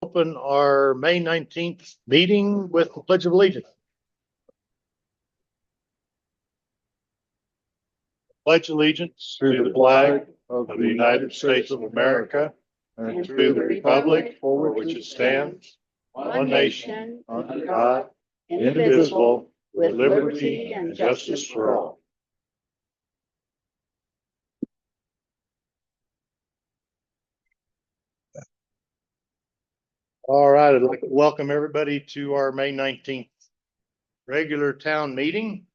Open our May 19th meeting with the Pledge of Allegiance. Pledge allegiance to the flag of the United States of America and to the republic for which it stands, one nation, under God, indivisible, with liberty and justice for all. All right, I'd like to welcome everybody to our May 19th regular town meeting.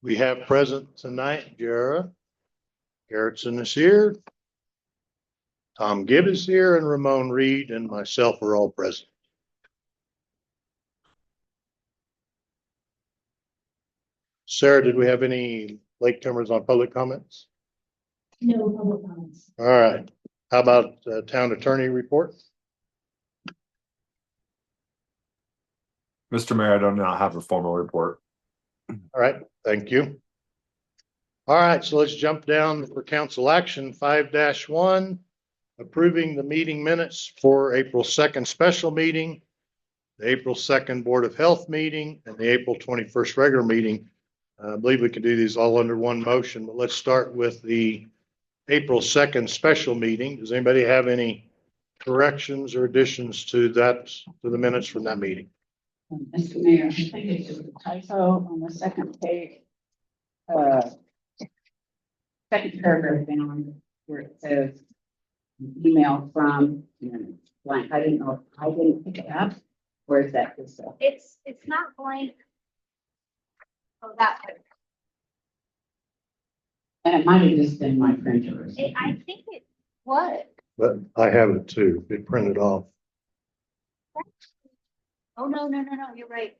We have present tonight, Garrettson is here, Tom Gibb is here, and Ramon Reed and myself are all present. Sarah, did we have any latecomers on public comments? No public comments. All right. How about town attorney report? Mr. Mayor, I do not have a formal report. All right, thank you. All right, so let's jump down for council action 5-1, approving the meeting minutes for April 2nd special meeting, the April 2nd Board of Health meeting, and the April 21st regular meeting. I believe we can do these all under one motion, but let's start with the April 2nd special meeting. Does anybody have any corrections or additions to that, to the minutes from that meeting? Mr. Mayor, I think it's just a typo on the second page. Second paragraph down where it says email from blank. I didn't know if I didn't pick it up. Where is that? It's not blank. Oh, that one. And it might have just been my printer. I think it was. But I have it too. It printed off. Oh, no, you're right.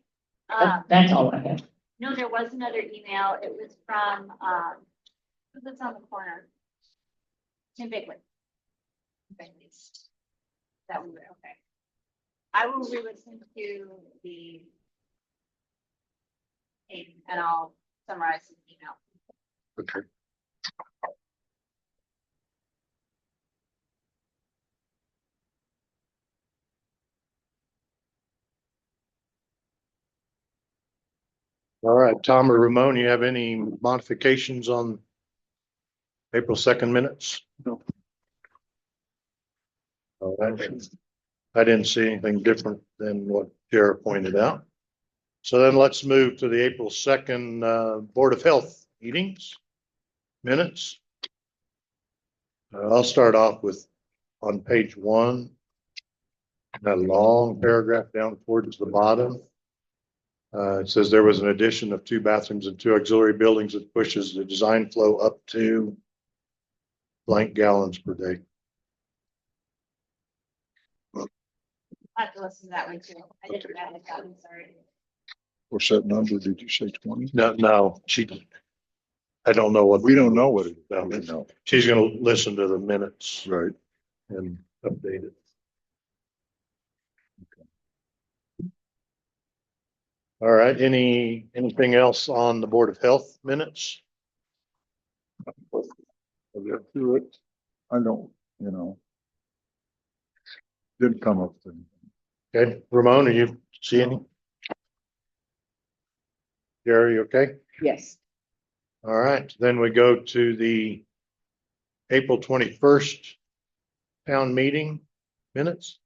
That's all I have. No, there was another email. It was from, who lives on the corner? Tim Bigwood. That one, okay. I will re-listen to the tape and I'll summarize the email. Okay. All right, Tom or Ramon, you have any modifications on April 2nd minutes? No. All right. I didn't see anything different than what Jared pointed out. So then let's move to the April 2nd Board of Health meetings minutes. I'll start off with on page 1, that long paragraph down towards the bottom. It says there was an addition of 2 bathrooms and 2 auxiliary buildings that pushes the design flow up to blank gallons per day. I have to listen to that one too. I didn't write it down, sorry. What's that number? Did you say 20? No, I don't know what. We don't know what it is. No. She's gonna listen to the minutes Right. and update it. All right, anything else on the Board of Health minutes? I got through it. I don't, didn't come up with anything. Okay, Ramon, are you see any? Gary, you okay? Yes. All right, then we go to the April 21st town meeting minutes.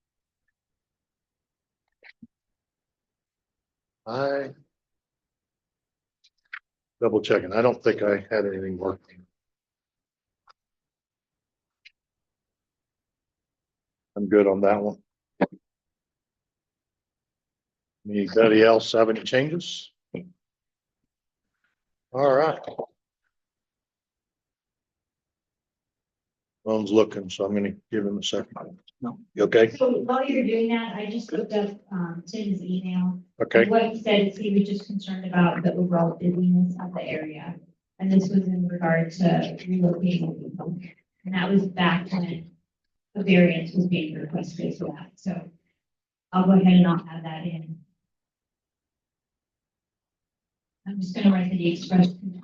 I double checking. I don't think I had anything working. I'm good on that one. Anybody else have any changes? All right. Ron's looking, so I'm going to give him a second. No. You okay? So while you're doing that, I just looked up Tim's email. Okay. And what he said is he was just concerned about the overall busyness of the area. And this was in regard to relocating people. And that was back when a variance was being requested for that. So I'll go ahead and I'll add that in. I'm just going to write the expression.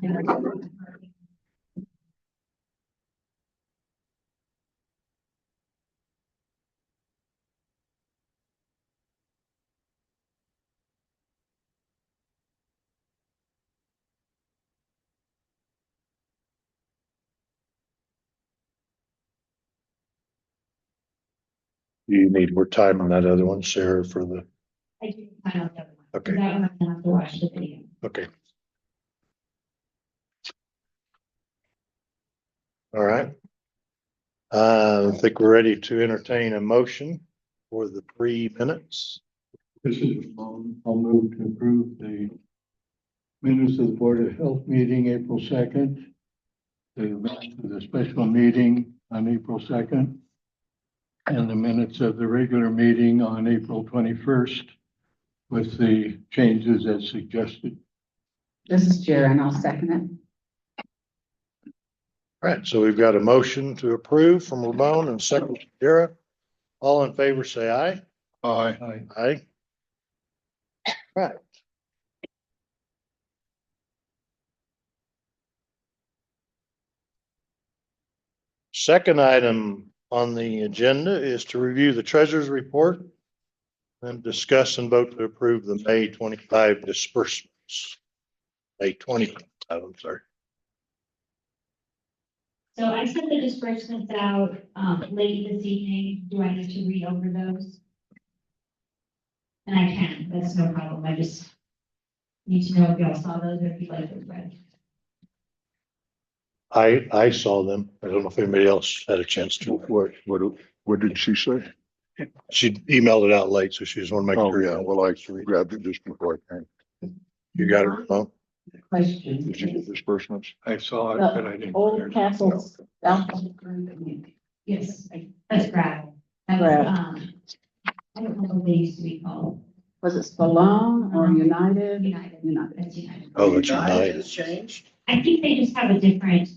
You need more time on that other one, Sarah, for the, I do find out the other one. Okay. That one I'm gonna have to watch the video. okay. All right. I think we're ready to entertain a motion for the 3 minutes. This is, I'll move to approve the minutes of the Board of Health meeting, April 2nd. The minutes of the special meeting on April 2nd. And the minutes of the regular meeting on April 21st with the changes as suggested. This is Jerry, and I'll second it. All right, so we've got a motion to approve from Ramon and second from Dara. All in favor, say aye. Aye. Aye. Aye. Right. Second item on the agenda is to review the treasurer's report and discuss and vote to approve the May 25 disbursements. May 20, I'm sorry. So I sent the disbursements out, late this evening. Do I need to read over those? And I can, that's no problem. I just need to know if y'all saw those or if you'd like those read. I saw them. I don't know if anybody else had a chance to. What did she say? She emailed it out late, so she just want to make Oh, sure. yeah, well, I grabbed it just before I came. You got it, Ramon? Question. Did you get disbursements? I saw it, but I didn't. Old Castle. Yes, that's gravel. That was, I don't know what they used to be called. Was it Spallone or United? United. United. That's United. Oh, that's United has United. changed. I think they just have a different,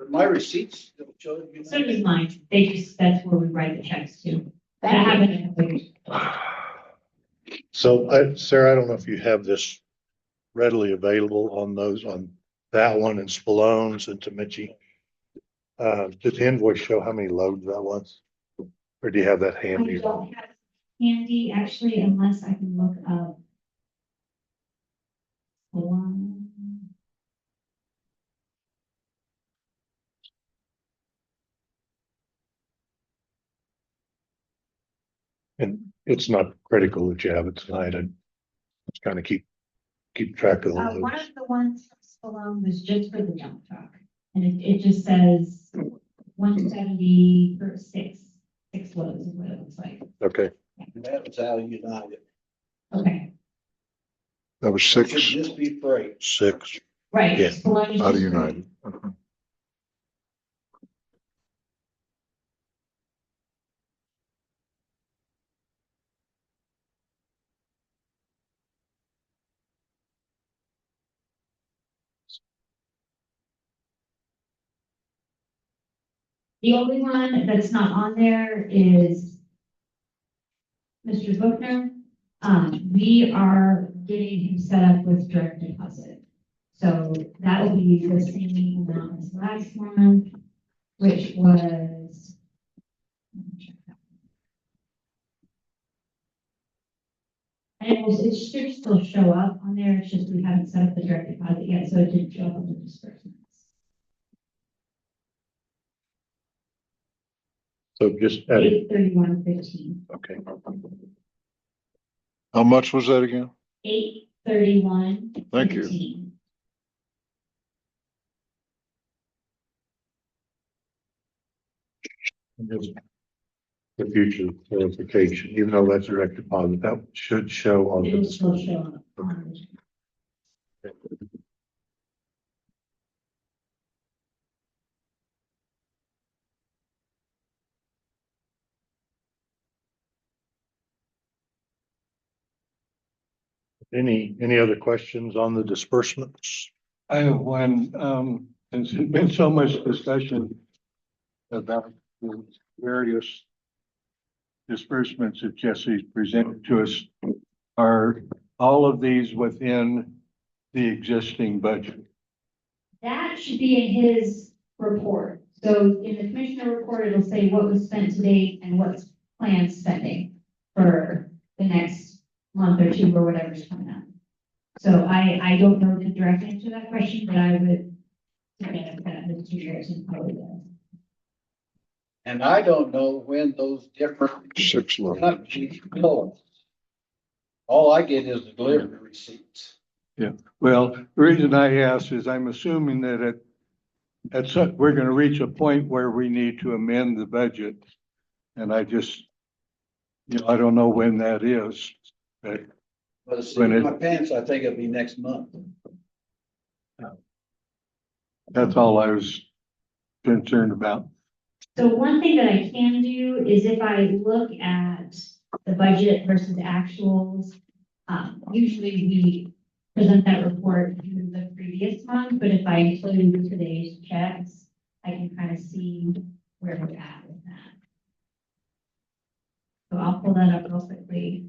My receipts still show you. so does mine. They just, that's where we write the checks to. That Thank you. happened in a couple years. So Sarah, I don't know if you have this readily available on those, on that one and Spalone's and Tamichi. Did the invoice show how many loads that was? Or do you have that I handy? don't have handy actually, unless I can look up. One. And it's not critical that you have it tonight. I just kind of keep track of the One loads. of the ones from Stallone was just for the dump truck, and it just says 170 for six loads is what it looks like. Okay, That was out of United. Okay, That was It 6 should just be freight. 6. right. Yeah. Stallone is out of just- United. Okay. The only one that's not on there is Mr. Bookner. We are getting him set up with direct deposit. So that will be the same amount as last month, which was. And it should still show up on there, it's just we haven't set up the direct deposit yet, so it didn't show up on the disbursements. So just adding, 831.15. okay. How much was that again? 831.15. Thank you. Just the future clarification, even though that's direct deposit, that should show on It the. will still show up on the. Any other questions on the disbursements? I have one, since there's been so much discussion about the various disbursements that Jesse's presented to us. Are all of these within the existing budget? That should be in his report. So in the commissioner report, it'll say what was spent to date and what's planned spending for the next month or two or whatever's coming up. So I don't know the direct answer to that question, but I would. Again, kind of the 2 years and probably the. And I don't know when those different 6 months. companies bill us. All I get is the delivery receipts. Well, the reason I asked is I'm assuming that we're gonna reach a point where we need to amend the budget. And I just, I don't know when that is, but But it's When in it- my pants, I think it'll be next month. that's all I was concerned about. So one thing that I can do is if I look at the budget versus actuals, usually we present that report through the previous month, but if I include today's checks, I can kind of see where we're at with that. So I'll pull that up real quickly.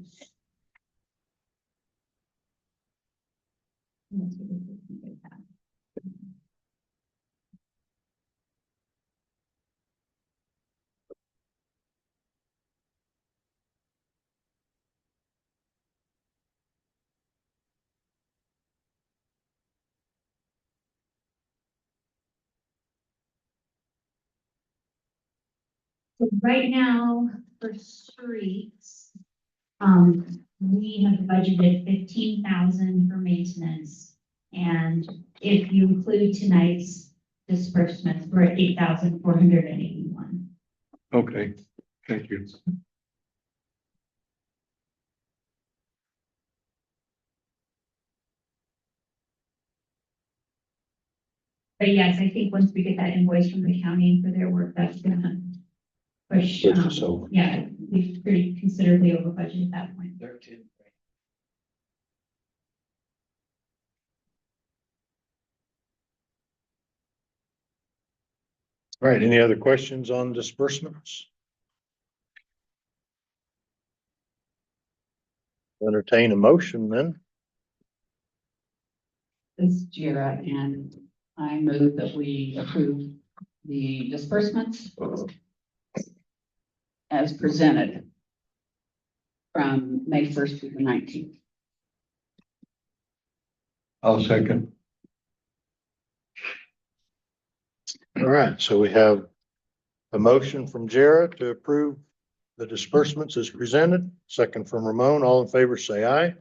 So right now, for streets, we have budgeted 15,000 for maintenance. And if you include tonight's disbursements, we're at 8,481. Okay, thank you. But yes, I think once we get that invoice from the county for their work, that's gonna push, Push us over. yeah, we've pretty considerably over budget at that point. 13. All right, any other questions on disbursements? Entertain a motion then. This is Jira, and I move that we approve the disbursements as presented from May 1st through the 19th. I'll second. All right, so we have a motion from Jared to approve the disbursements as presented. Second from Ramon. All in favor, say aye.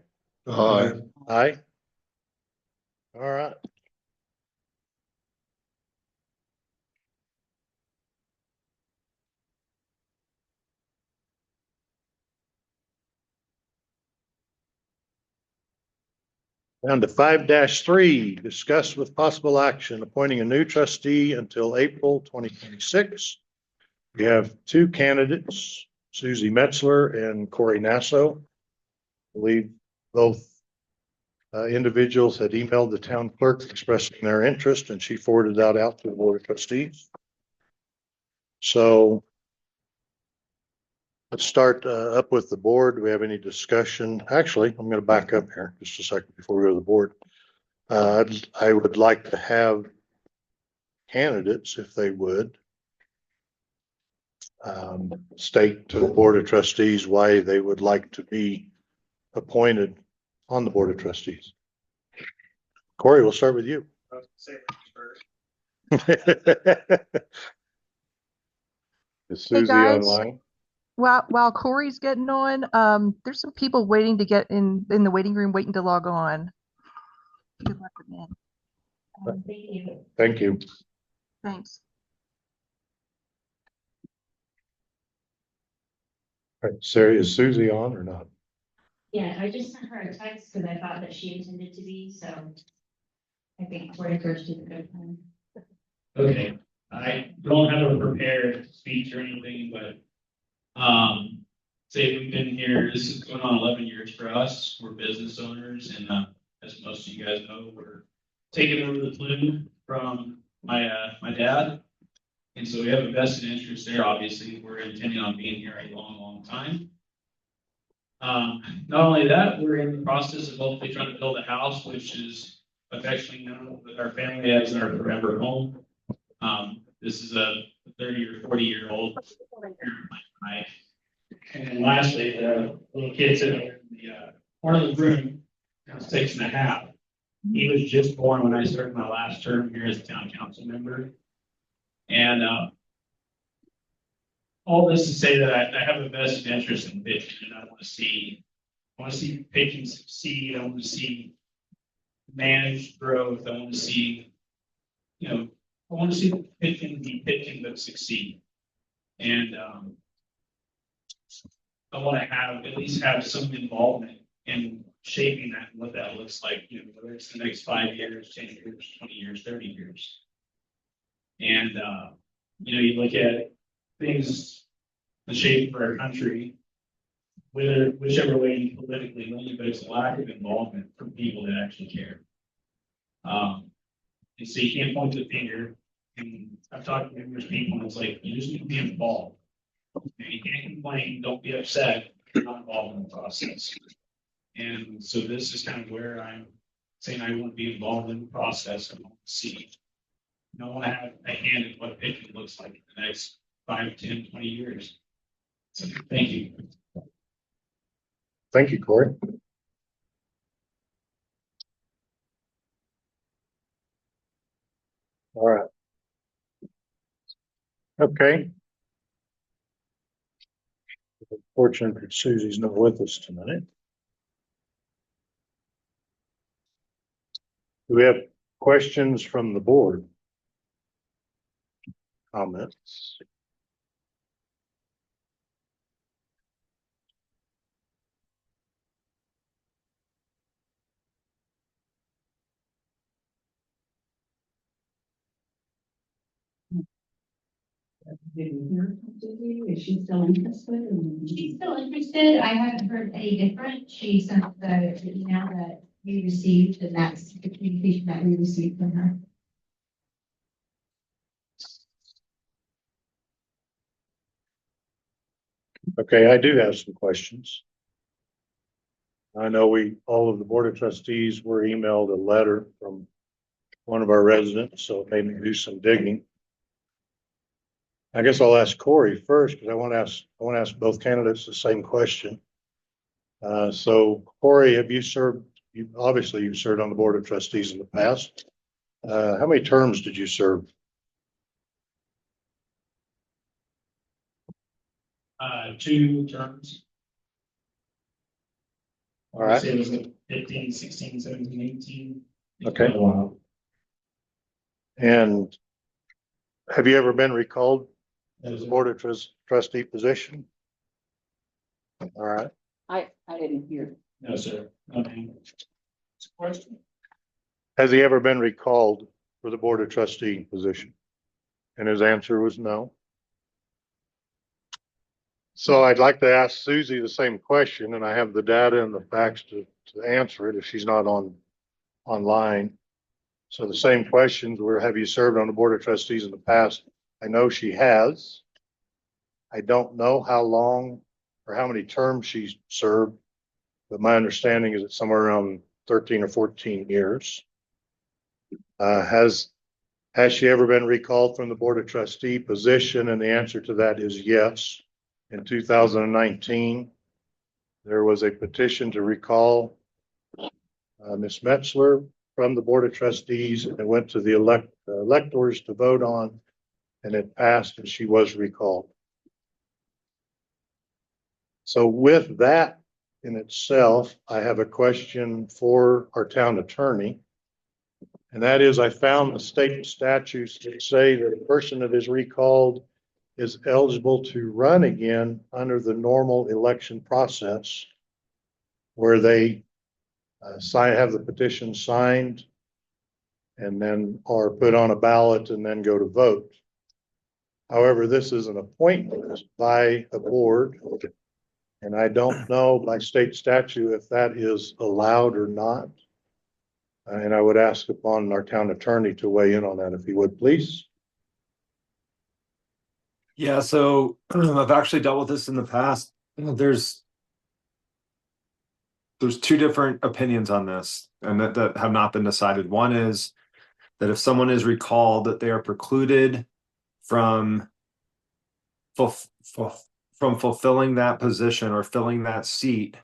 Aye. Aye. All right. Down to 5-3, discuss with possible action appointing a new trustee until April 2026. We have two candidates, Susie Metzler and Corey Nasso. I believe both individuals had emailed the town clerk expressing their interest, and she forwarded that out to the board of trustees. So let's start up with the board. Do we have any discussion? Actually, I'm going to back up here just a second before we go to the board. I would like to have candidates, if they would, state to the board of trustees why they would like to be appointed on the board of trustees. Corey, we'll start with you. Is Susie guys. online? While Corey's getting on, there's some people waiting to get in the waiting room, waiting to log on. Good luck with that. Thank you. Thank you. Thanks. All right, Sarah, is Susie on or not? Yeah, I just sent her a text because I thought that she intended to be, so I think Corey first is a good time. Okay, I don't have a prepared speech or anything, but, say we've been here, this is going on 11 years for us. We're business owners, and, as most of you guys know, we're taking over the plume from my dad. And so we have a vested interest there. Obviously, we're intending on being here a long, long time. Not only that, we're in the process of hopefully trying to build a house, which is affectionately known with our family as our forever home. This is a 30 or 40-year-old. And then lastly, the little kid sitting in the corner of the room, 6.5. He was just born when I started my last term here as a town council member. And all this to say that I have a vested interest in Pitkin, and I want to see Pitkin succeed. I want to see managed growth. I want to see, I want to see Pitkin be Pitkin but succeed. And I want to at least have some involvement in shaping that and what that looks like, whether it's the next 5 years, 10 years, 20 years, 30 years. And, you look at things, the shape of our country, whichever way you politically lean, but it's a lack of involvement from people that actually care. And so you can't point the finger. And I've talked to numerous people, and it's like, you just need to be involved. You can't complain, don't be upset, you're not involved in the process. And so this is kind of where I'm saying I want to be involved in the process. I want to see. I want to have a hand in what Pitkin looks like in the next 5, 10, 20 years. So thank you. Thank you, Corey. All right. Okay. Fortunate that Susie's not with us tonight. Do we have questions from the board? Comments? Is she still interested? She's still interested. I haven't heard any different. She sent the email that we received, and that's the communication that we received from her. Okay, I do have some questions. I know all of the board of trustees were emailed a letter from one of our residents, so it made me do some digging. I guess I'll ask Corey first, because I want to ask both candidates the same question. So Corey, have you served, obviously you've served on the board of trustees in the past. How many terms did you serve? 2 terms. All right. It was 15, 16, 17, 18. Okay. A while. And have you ever been recalled That to was the it. board of trustee position? All right. I didn't hear. No, sir. Okay. It's a question. Has he ever been recalled for the board of trustee position? And his answer was no. So I'd like to ask Susie the same question, and I have the data and the facts to answer it if she's not online. So the same questions were, have you served on the board of trustees in the past? I know she has. I don't know how long or how many terms she's served, but my understanding is it's somewhere around 13 or 14 years. Has she ever been recalled from the board of trustee position? And the answer to that is yes. In 2019, there was a petition to recall Ms. Metzler from the board of trustees, and it went to the electors to vote on, and it passed, and she was recalled. So with that in itself, I have a question for our town attorney. And that is, I found the state statutes that say that a person that is recalled is eligible to run again under the normal election process, where they have the petition signed and then are put on a ballot and then go to vote. However, this is an appointment by a board, and I don't know by state statute if that is allowed or not. And I would ask upon our town attorney to weigh in on that, if he would, please. Yeah, so I've actually dealt with this in the past. There's 2 different opinions on this, and that have not been decided. One is that if someone is recalled, that they are precluded from fulfilling that position or filling that seat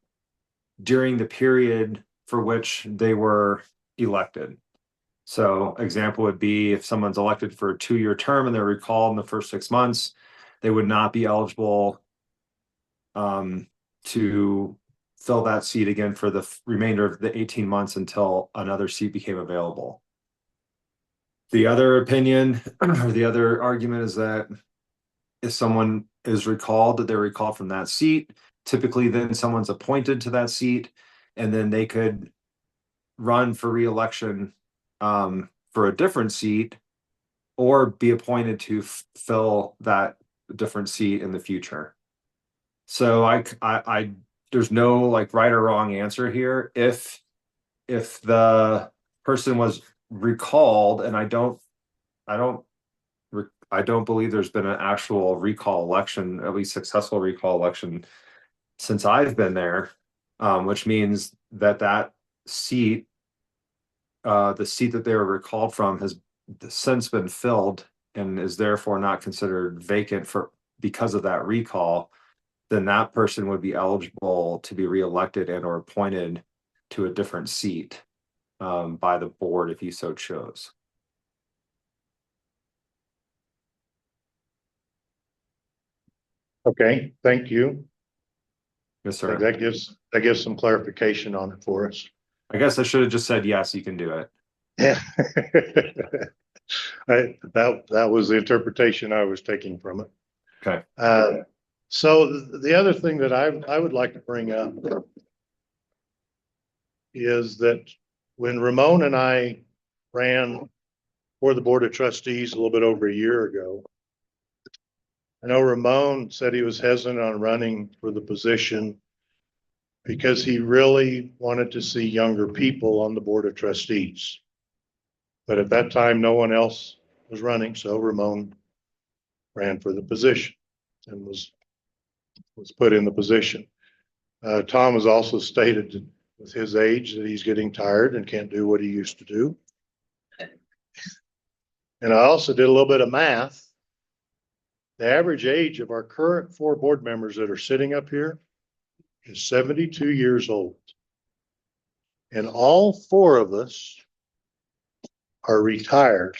during the period for which they were elected. So example would be if someone's elected for a 2-year term and they're recalled in the first 6 months, they would not be eligible to fill that seat again for the remainder of the 18 months until another seat became available. The other opinion or the other argument is that if someone is recalled, that they're recalled from that seat, typically then someone's appointed to that seat, and then they could run for reelection for a different seat or be appointed to fill that different seat in the future. So I there's no like right or wrong answer here. If the person was recalled, and I don't believe there's been an actual recall election, at least successful recall election since I've been there, which means that seat, the seat that they were recalled from has since been filled and is therefore not considered vacant because of that recall, then that person would be eligible to be reelected and or appointed to a different seat by the board if you so chose. Okay, thank you. Yes, sir. That gives some clarification on it for us. I guess I should have just said, yes, you can do it. Yeah. That was the interpretation I was taking from it. Okay. So the other thing that I would like to bring up is that when Ramon and I ran for the Board of Trustees a little bit over a year ago, I know Ramon said he was hesitant on running for the position because he really wanted to see younger people on the Board of Trustees. But at that time, no one else was running, so Ramon ran for the position and was put in the position. Tom has also stated with his age that he's getting tired and can't do what he used to do. And I also did a little bit of math. The average age of our current 4 board members that are sitting up here is 72 years old. And all 4 of us are retired.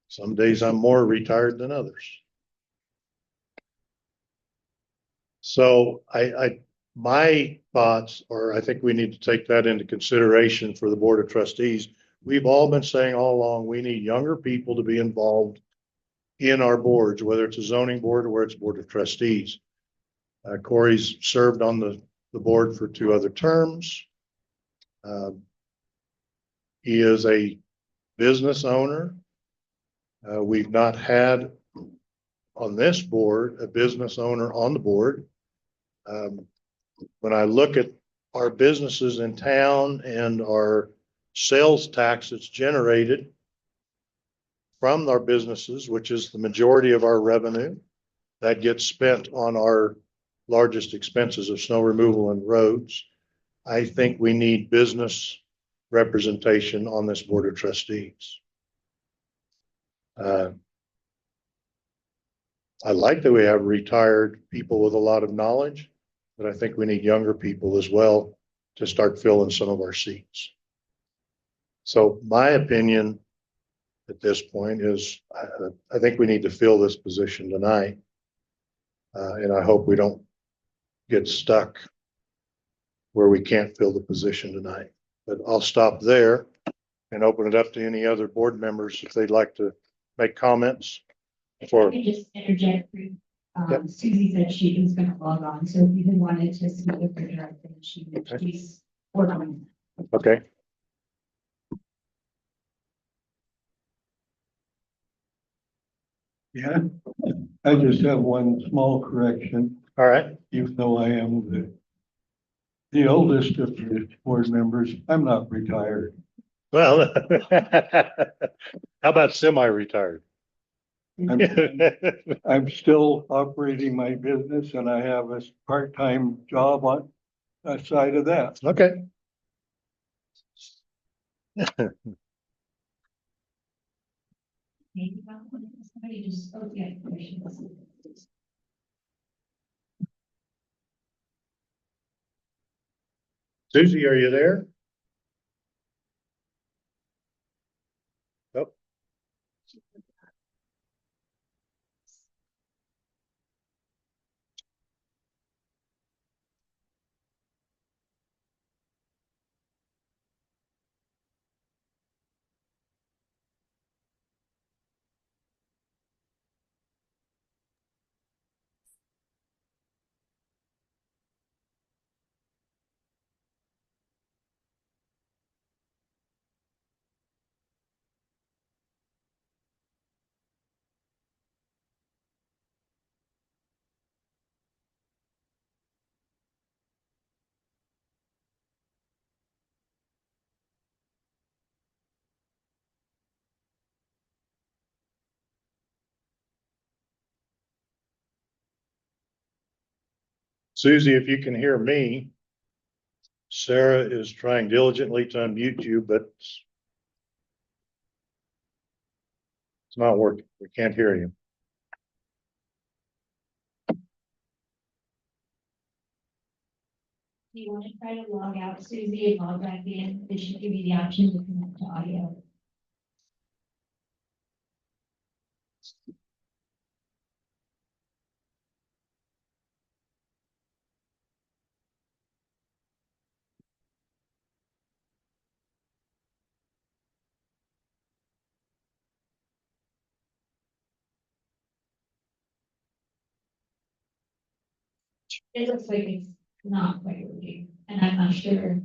Some days I'm more retired than others. So my thoughts are, I think we need to take that into consideration for the Board of Trustees. We've all been saying all along, we need younger people to be involved in our boards, whether it's a zoning board or whether it's Board of Trustees. Corey's served on the board for 2 other terms. He is a business owner. We've not had on this board a business owner on the board. When I look at our businesses in town and our sales tax that's generated from our businesses, which is the majority of our revenue, that gets spent on our largest expenses of snow removal and roads. I think we need business representation on this Board of Trustees. I like that we have retired people with a lot of knowledge, but I think we need younger people as well to start filling some of our seats. So my opinion at this point is I think we need to fill this position tonight. And I hope we don't get stuck where we can't fill the position tonight. But I'll stop there and open it up to any other board members if they'd like to make comments. If I could just interject, Yep. Susie said she was gonna log on, so if you wanted to speak with her directly, she would Okay. please work on it. Okay. Yeah, I just have one small correction, All right. even though I am the oldest of the board members. I'm not retired. Well, how about semi-retired? I'm still operating my business and I have a part-time job on the side of that. Okay. Maybe about somebody just, oh, yeah, questions. Susie, are you there? Nope. Susie, if you can hear me, Sarah is trying diligently to unmute you, but it's not working. We can't hear you. Do you want to try to log out, Susie, and log back in? It should give you the option to connect to audio. It looks like it's not quite working, and I'm not sure.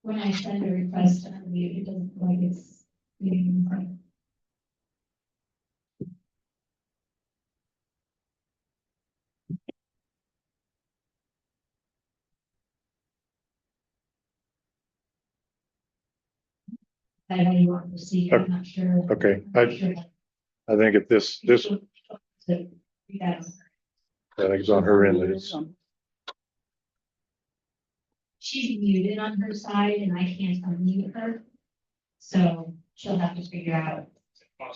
When I send a request to unmute, it doesn't look like it's getting right. I know you want to proceed, I'm not sure. Okay, I'm not sure. I think if this, Yeah. I think it's on her end. That it's, She's muted on her side and I can't unmute her. So she'll have to figure out. I'm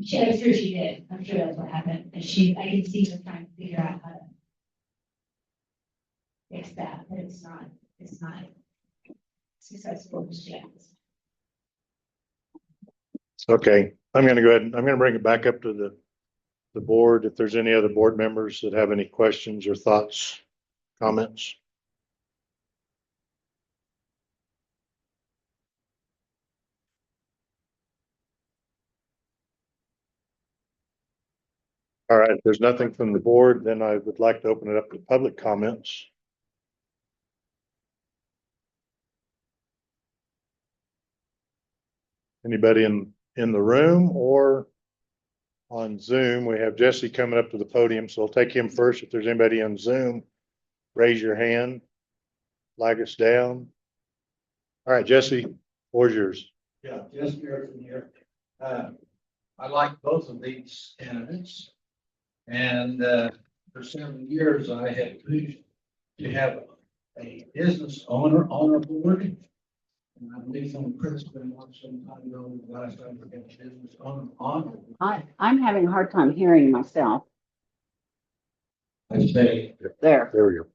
sure she did. I'm sure that's what happened. And I can see her trying to figure out how to fix that, but it's not successful just yet. okay, I'm gonna go ahead and I'm gonna bring it back up to the board. If there's any other board members that have any questions or thoughts, comments. All right, if there's nothing from the board, then I would like to open it up to public comments. Anybody in the room or on Zoom? We have Jesse coming up to the podium, so I'll take him first. If there's anybody on Zoom, raise your hand, flag us down. All right, Jesse, floor's yours. Yeah, just Harrison here. I like both of these candidates. And, for several years, I had pushed to have a business owner on our board. And I believe some Chris been on some time ago, the last time we had a business owner on. I'm having a hard time hearing myself. I say, There. There we go.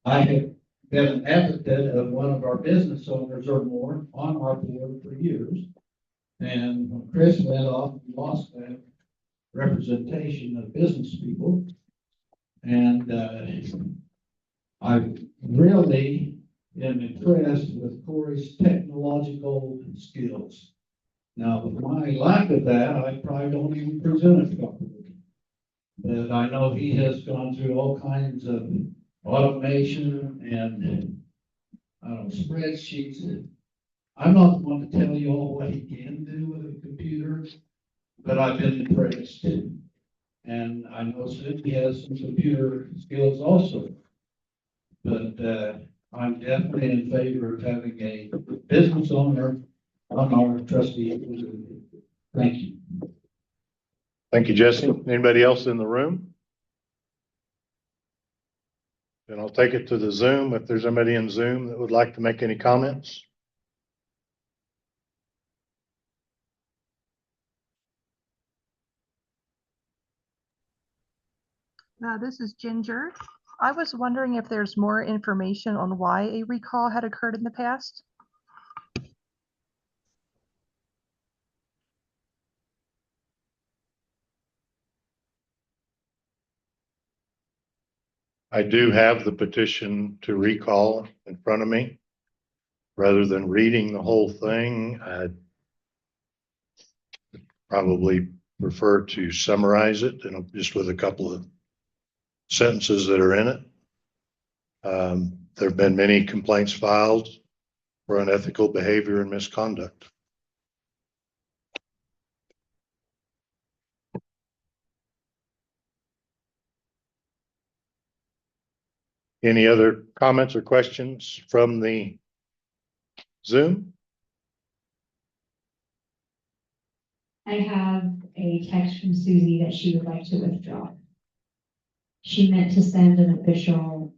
I have been an advocate of one of our business owners or more on our board for years. And when Chris went off, we lost that representation of business people. And I really am impressed with Corey's technological skills. Now, with my lack of that, I probably don't even present it properly. But I know he has gone through all kinds of automation and spreadsheets. I'm not the one to tell you all what he can do with a computer, but I've been impressed. And I know Cindy has some computer skills also. But I'm definitely in favor of having a business owner on our trustee. Thank you. Thank you, Jesse. Anybody else in the room? Then I'll take it to the Zoom. If there's anybody in Zoom that would like to make any comments. This is Ginger. I was wondering if there's more information on why a recall had occurred in the past. I do have the petition to recall in front of me. Rather than reading the whole thing, I'd probably prefer to summarize it, just with a couple of sentences that are in it. There have been many complaints filed for unethical behavior and misconduct. Any other comments or questions from the Zoom? I have a text from Susie that she would like to withdraw. She meant to send an official,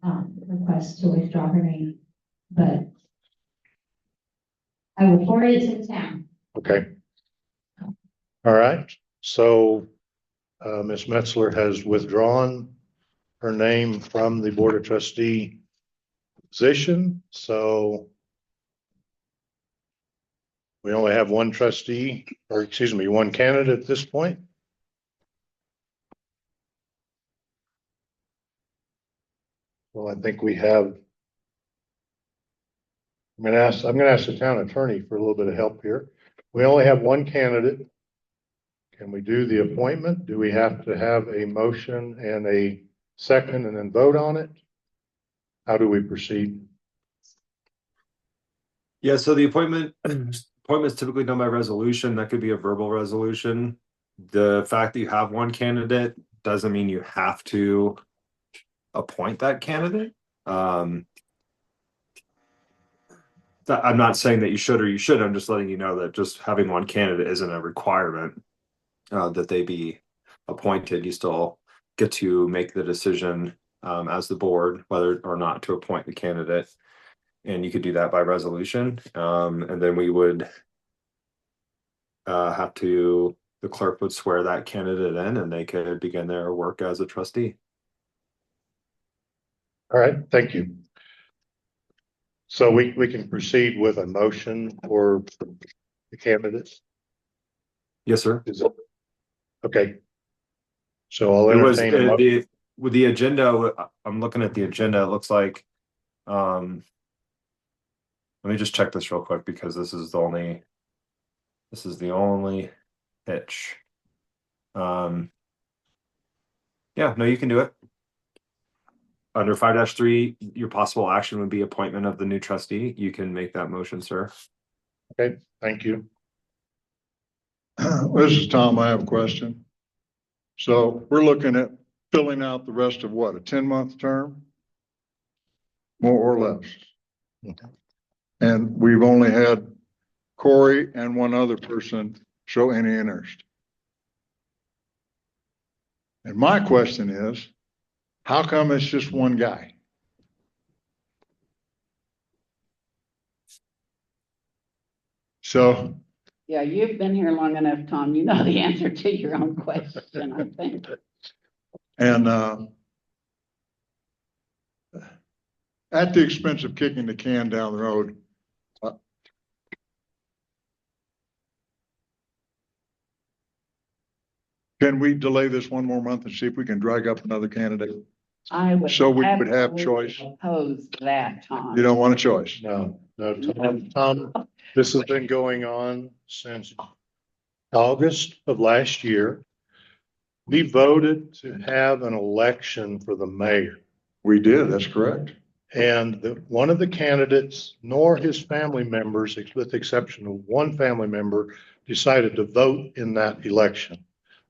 request to withdraw her name, but I will forward it to the town. Okay. All right, so Ms. Metzler has withdrawn her name from the Board of Trustee position, so we only have one trustee, or excuse me, one candidate at this point. Well, I think we have. I'm gonna ask the town attorney for a little bit of help here. We only have one candidate. Can we do the appointment? Do we have to have a motion and a second and then vote on it? How do we proceed? Yeah, so the appointment is typically done by resolution. That could be a verbal resolution. The fact that you have one candidate doesn't mean you have to appoint that candidate. I'm not saying that you should or you should. I'm just letting you know that just having one candidate isn't a requirement that they be appointed. You still get to make the decision as the board whether or not to appoint the candidate. And you could do that by resolution. And then we would the clerk would swear that candidate in and they could begin their work as a trustee. All right, thank you. So we can proceed with a motion for the candidates. Yes, sir. Is it? Okay. So I'll It was entertain a motion. with the agenda. I'm looking at the agenda. It looks like, let me just check this real quick because this is the only hitch. Yeah, no, you can do it. Under 5-3, your possible action would be appointment of the new trustee. You can make that motion, sir. Okay, thank you. This is Tom. I have a question. So we're looking at filling out the rest of what, a 10-month term? More or less. Okay. And we've only had Corey and one other person show any interest. And my question is, how come it's just one guy? So, Yeah, you've been here long enough, Tom. You know the answer to your own question, I think. and at the expense of kicking the can down the road, can we delay this one more month and see if we can drag up another candidate? I would. So we would have absolutely choice. Oppose that, Tom. You don't want a choice. No, Tom, this has been going on since August of last year. We voted to have an election for the mayor. We did, that's correct. And one of the candidates, nor his family members, with the exception of one family member, decided to vote in that election.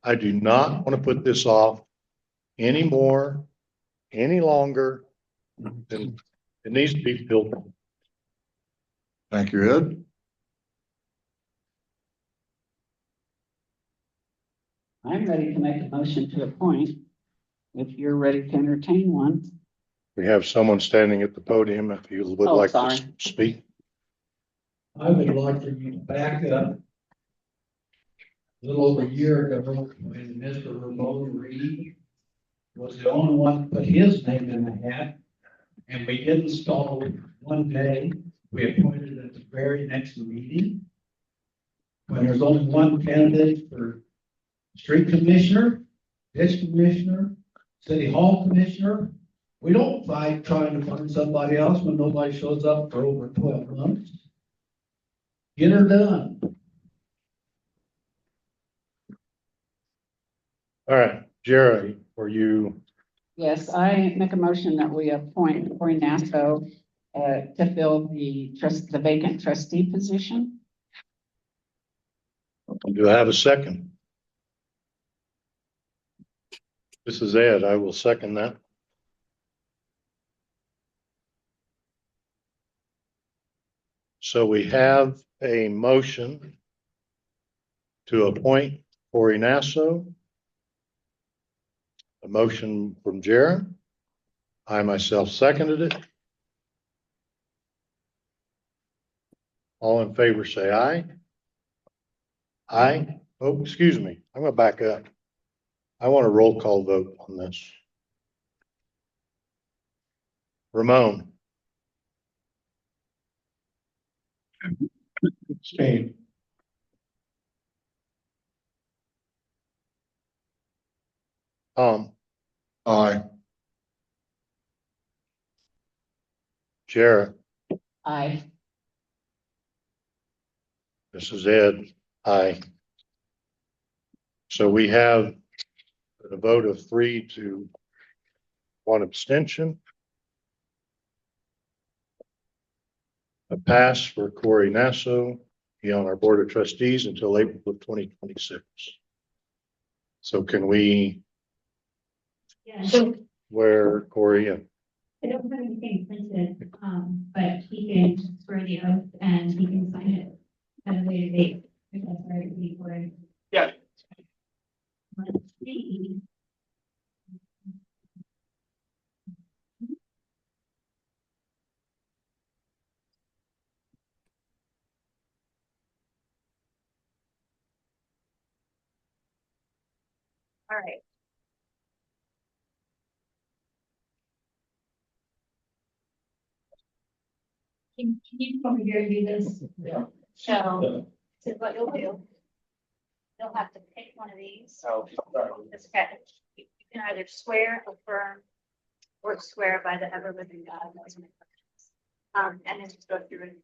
I do not want to put this off anymore, any longer. Than it needs to be filled. Thank you, Ed. I'm ready to make a motion to appoint, if you're ready to entertain one. We have someone standing at the podium if you would Oh, like sorry. to speak. I would like for you to back up. A little over a year ago, when Mr. Ramon Reed was the only one to put his name in the hat. And we installed one day, we appointed at the very next meeting. When there's only one candidate for street commissioner, ditch commissioner, city hall commissioner. We don't fight trying to find somebody else when nobody shows up for over 12 months. Get her done. All right, Jerry, were you, Yes, I make a motion that we appoint Corey Nasso to fill the vacant trustee position. do I have a second? This is Ed. I will second that. So we have a motion to appoint Corey Nasso. A motion from Jared. I myself seconded it. All in favor, say aye. Aye. Oh, excuse me. I'm gonna back up. I want a roll call vote on this. Ramon, Abstain. Tom, Aye. Jared, Aye. this is Ed. Aye. So we have a vote of 3 to 1 abstention. A pass for Corey Nasso, be on our board of trustees until April of 2026. So can we Yeah, so swear Corey in? I don't have anything printed, but he can swear the oath and he can sign it at a later date. If that's right, with you, Corey. Yeah. Let's see. All right. Can you come over here and do this? So this is what you'll do. You'll have to pick one of these. Oh, sorry. This okay. You can either swear, affirm, or swear by the ever living God. Those are my questions. And then just go through and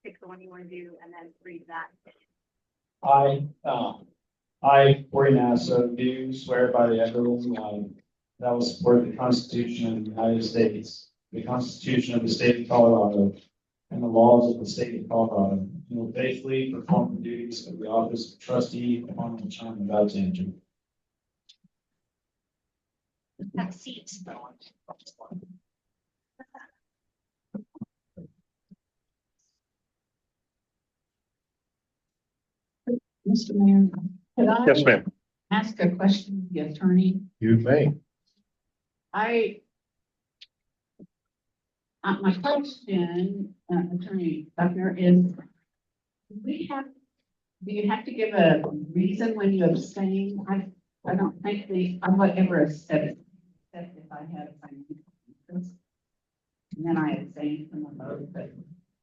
pick the one you want to do and then read that. I, Corey Nasso, do swear by the ever-living God that I will support the Constitution of the United States, the Constitution of the State of Colorado, and the laws of the State of Colorado, and will faithfully perform the duties of the office of trustee upon which I am about to enter. Have a seat. Mr. Mayor, could I Yes, ma'am. ask a question of the attorney? You may. My question, Attorney Buckner, is do you have to give a reason when you abstain? I don't think I would ever said it, except if I had a financial interest. And then I abstained from the vote,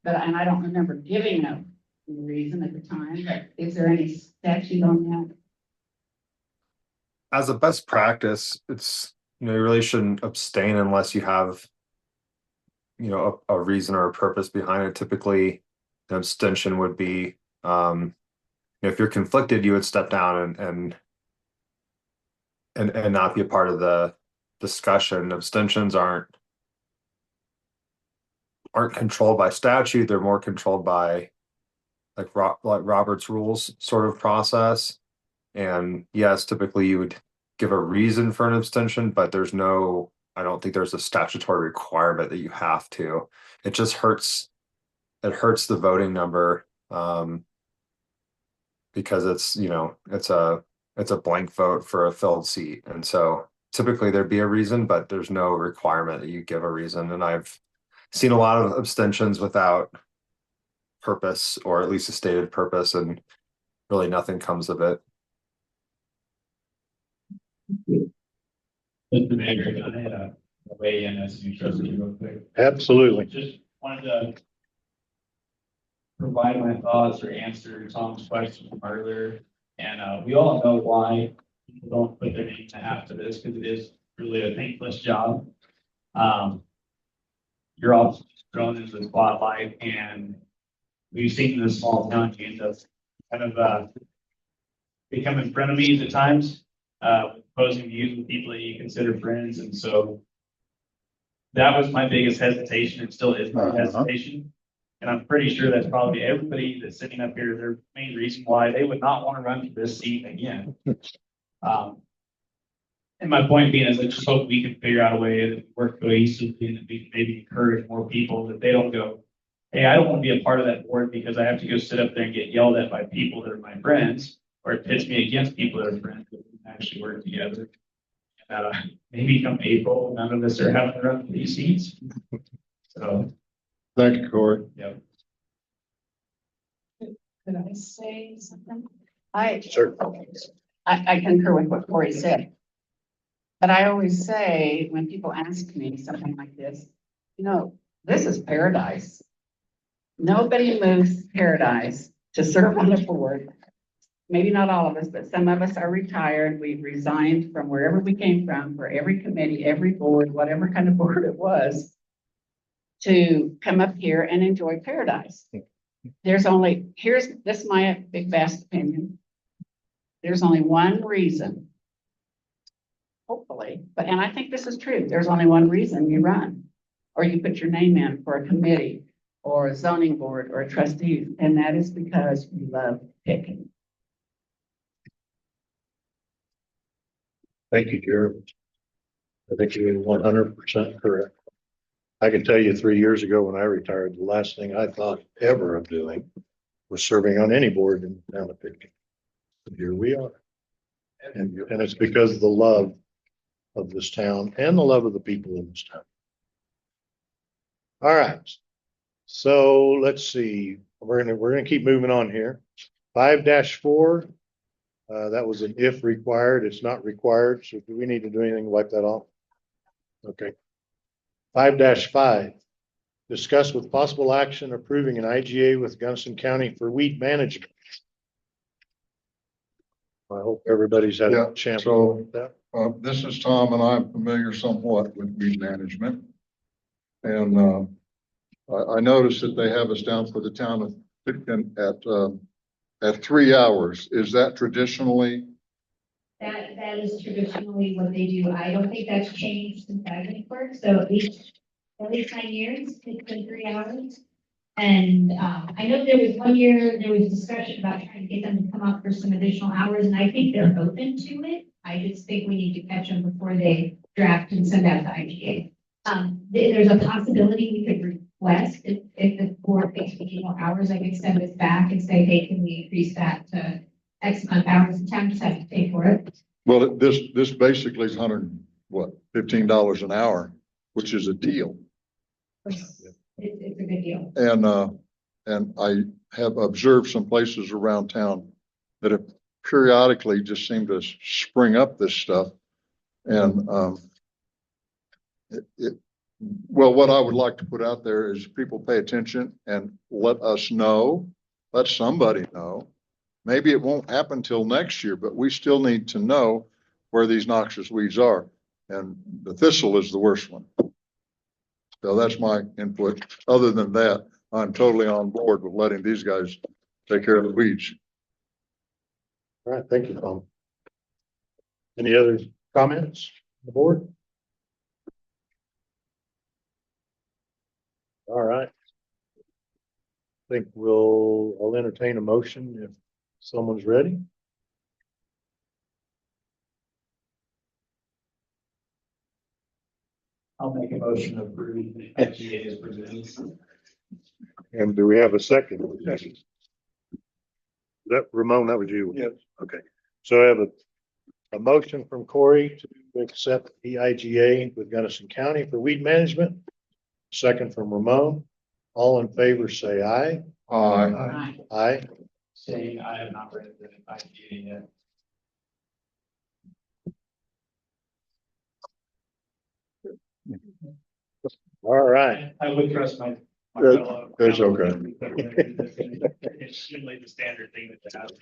and I don't remember giving a reason at the time, but is there any statute on that? As a best practice, it's, you really shouldn't abstain unless you have, a reason or a purpose behind it. Typically, the abstention would be, if you're conflicted, you would step down and not be a part of the discussion. Abstentions aren't controlled by statute. They're more controlled by like Robert's rules sort of process. And yes, typically you would give a reason for an abstention, but I don't think there's a statutory requirement that you have to. It just hurts the voting number, because it's a blank vote for a filled seat. And so typically there'd be a reason, but there's no requirement that you give a reason. And I've seen a lot of abstentions without purpose, or at least a stated purpose, and really nothing comes of it. Mr. Mayor, I had a weigh in as a new trustee real quick. Absolutely. Just wanted to provide my thoughts or answer Tom's question from earlier. And we all know why people don't put their name after this, because it is really a thankless job. You're all thrown into the spotlight, and we've seen in this small town, you end up kind of becoming frenemies at times, opposing views with people that you consider friends. And so that was my biggest hesitation, and still is my hesitation. And I'm pretty sure that's probably everybody that's sitting up here, their main reason why they would not want to run for this seat again. And my point being is I just hope we can figure out a way to work cohesively, and that we can maybe encourage more people, that they don't go, hey, I don't want to be a part of that board because I have to go sit up there and get yelled at by people that are my friends. or it pits me against people that are friends that actually work together. Maybe come April, none of us are having to run for these seats. So, Thank you, Corey. yeah. Could I say something? Sure. I concur with what Corey said. But I always say, when people ask me something like this, this is paradise. Nobody moves paradise to serve on the board. Maybe not all of us, but some of us are retired. We've resigned from wherever we came from for every committee, every board, whatever kind of board it was, to come up here and enjoy paradise. This is my big vast opinion. There's only one reason, hopefully, and I think this is true. There's only one reason you run, or you put your name in for a committee or a zoning board or a trustee, and that is because you love Pitkin. Thank you, Jared. I think you're 100% correct. I can tell you 3 years ago when I retired, the last thing I thought ever of doing was serving on any board in the town of Pitkin. But here we are. And it's because of the love of this town and the love of the people in this town. All right. So let's see. We're gonna keep moving on here. 5-4. That was an if required. It's not required. So do we need to do anything to wipe that off? Okay. 5-5. Discuss with possible action approving an IGA with Gunnison County for weed management. I hope everybody's had Yeah, a chance. so- to look at that. This is Tom, and I'm familiar somewhat with weed management. And I noticed that they have us down for the town of Pitkin at 3 hours. Is that traditionally? That is traditionally what they do. I don't think that's changed since I've been clerk, so at least 9 years, it's been 3 hours. And I know there was one year, there was discussion about trying to get them to come up for some additional hours, and I think they're open to it. I just think we need to catch them before they draft and send out the IGA. There's a possibility we could request if the board thinks we need more hours, I could send this back and say, hey, can we increase that to X amount of hours? The town just has to pay for it. Well, this basically is $15 an hour, which is a deal. It's a good deal. And I have observed some places around town that have periodically just seem to spring up this stuff. And well, what I would like to put out there is people pay attention and let us know, let somebody know. Maybe it won't happen till next year, but we still need to know where these noxious weeds are. And the thistle is the worst one. So that's my input. Other than that, I'm totally on board with letting these guys take care of the weeds. All right, thank you, Tom. Any other comments on the board? All right. I think I'll entertain a motion if someone's ready. I'll make a motion to approve the IGA as presented. And do we have a second? That Ramon, that was you? Yes. Okay, so I have a motion from Corey to accept the IGA with Gunnison County for weed management. Second from Ramon. All in favor, say aye. Aye. Aye. Saying I have not read the IGA yet. All right. I would trust my That- fellow. that's okay. It's usually the standard thing that happens.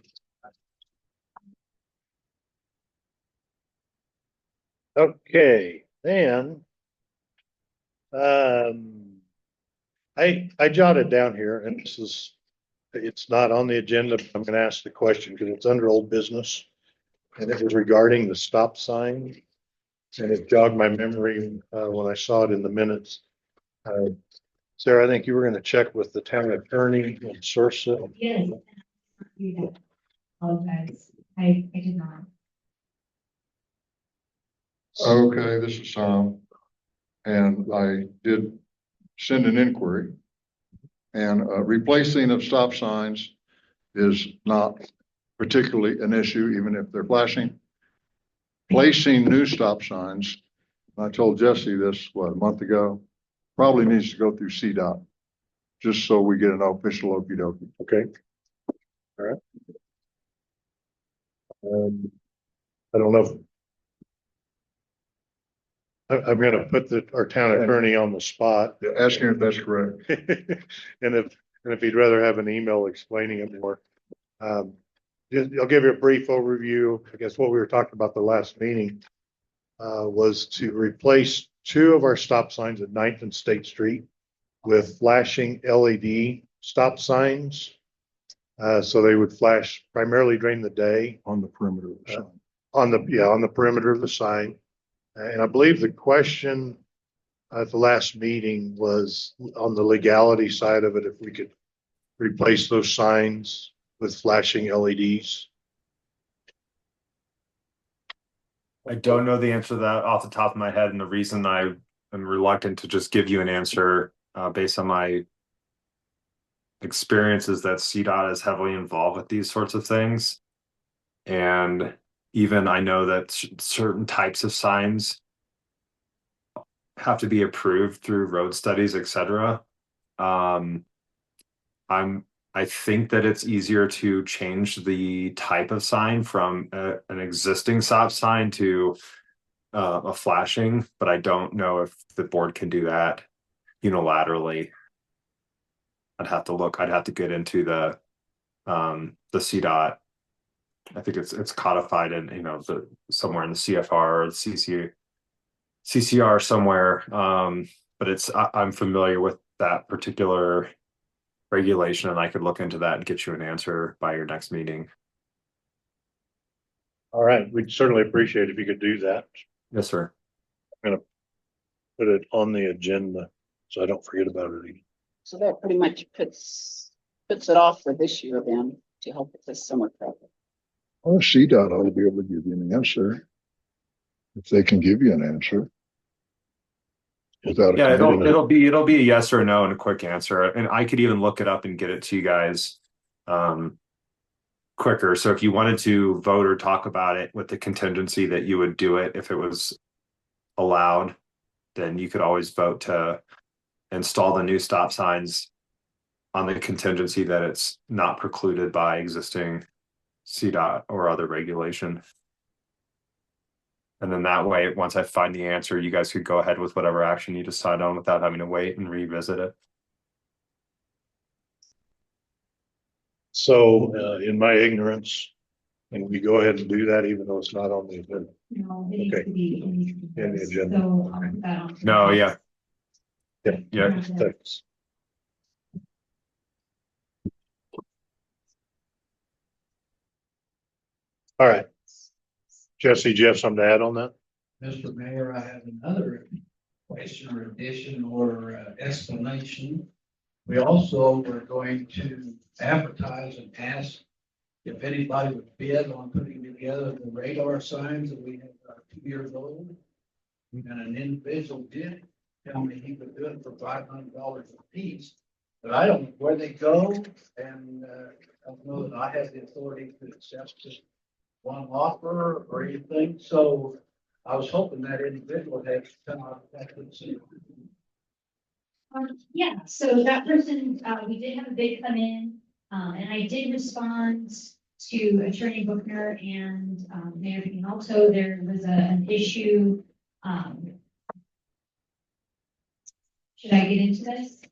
Okay, then. I jotted down here, and it's not on the agenda, but I'm gonna ask the question because it's under old business. And it was regarding the stop sign. And it jogged my memory, when I saw it in the minutes. Sarah, I think you were gonna check with the town attorney and source it. Yes. Apologize. I did not. Okay, this is Tom. And I did send an inquiry. And replacing of stop signs is not particularly an issue, even if they're flashing. Placing new stop signs, I told Jesse this, what, a month ago, probably needs to go through CDOT, just so we get an official okey dokey. Okay. All right. I don't know if I'm gonna put our town attorney on the spot. Ask him if that's correct. And if he'd rather have an email explaining it more. I'll give you a brief overview. I guess what we were talking about the last meeting was to replace 2 of our stop signs at 9th and State Street with flashing LED stop signs. So they would flash primarily during the day On the perimeter of the sign. on the perimeter of the sign. And I believe the question at the last meeting was on the legality side of it, if we could replace those signs with flashing LEDs. I don't know the answer to that off the top of my head, and the reason I am reluctant to just give you an answer based on my experience is that CDOT is heavily involved with these sorts of things. And even I know that certain types of signs have to be approved through road studies, etc. I think that it's easier to change the type of sign from an existing stop sign to a flashing, but I don't know if the board can do that unilaterally. I'd have to look. I'd have to get into the CDOT. I think it's codified in somewhere in the CFR or the CCR somewhere. But I'm familiar with that particular regulation, and I could look into that and get you an answer by your next meeting. All right, we'd certainly appreciate it if you could do that. Yes, sir. I'm gonna put it on the agenda so I don't forget about it again. So that pretty much puts it off for this year then, to help with this summer project. Well, CDOT ought to be able to give you an answer. If they can give you an answer. Without Yeah, a commitment. it'll be a yes or no and a quick answer, and I could even look it up and get it to you guys quicker. So if you wanted to vote or talk about it with the contingency that you would do it if it was allowed, then you could always vote to install the new stop signs on the contingency that it's not precluded by existing CDOT or other regulation. And then that way, once I find the answer, you guys could go ahead with whatever action you decide on without having to wait and revisit it. So in my ignorance, and we go ahead and do that even though it's not on the agenda. No, it needs Okay. to be In the agenda. So I'll put that on. No, yeah. Yeah. Yeah. Thanks. All right. Jesse, do you have something to add on that? Mr. Mayor, I have another question or addition or explanation. We also were going to advertise and ask if anybody would bid on putting together the radar signs that we have 2 years old. And an individual did tell me he would do it for $500 a piece, but I don't know where they go, and I don't know that I have the authority to accept just one offer or anything. So I was hoping that individual had come out of that and see. Yeah, so that person, we did have a bid come in, and I did respond to Attorney Bookner and Mayor Pinalto. There was an issue. Should I get into this?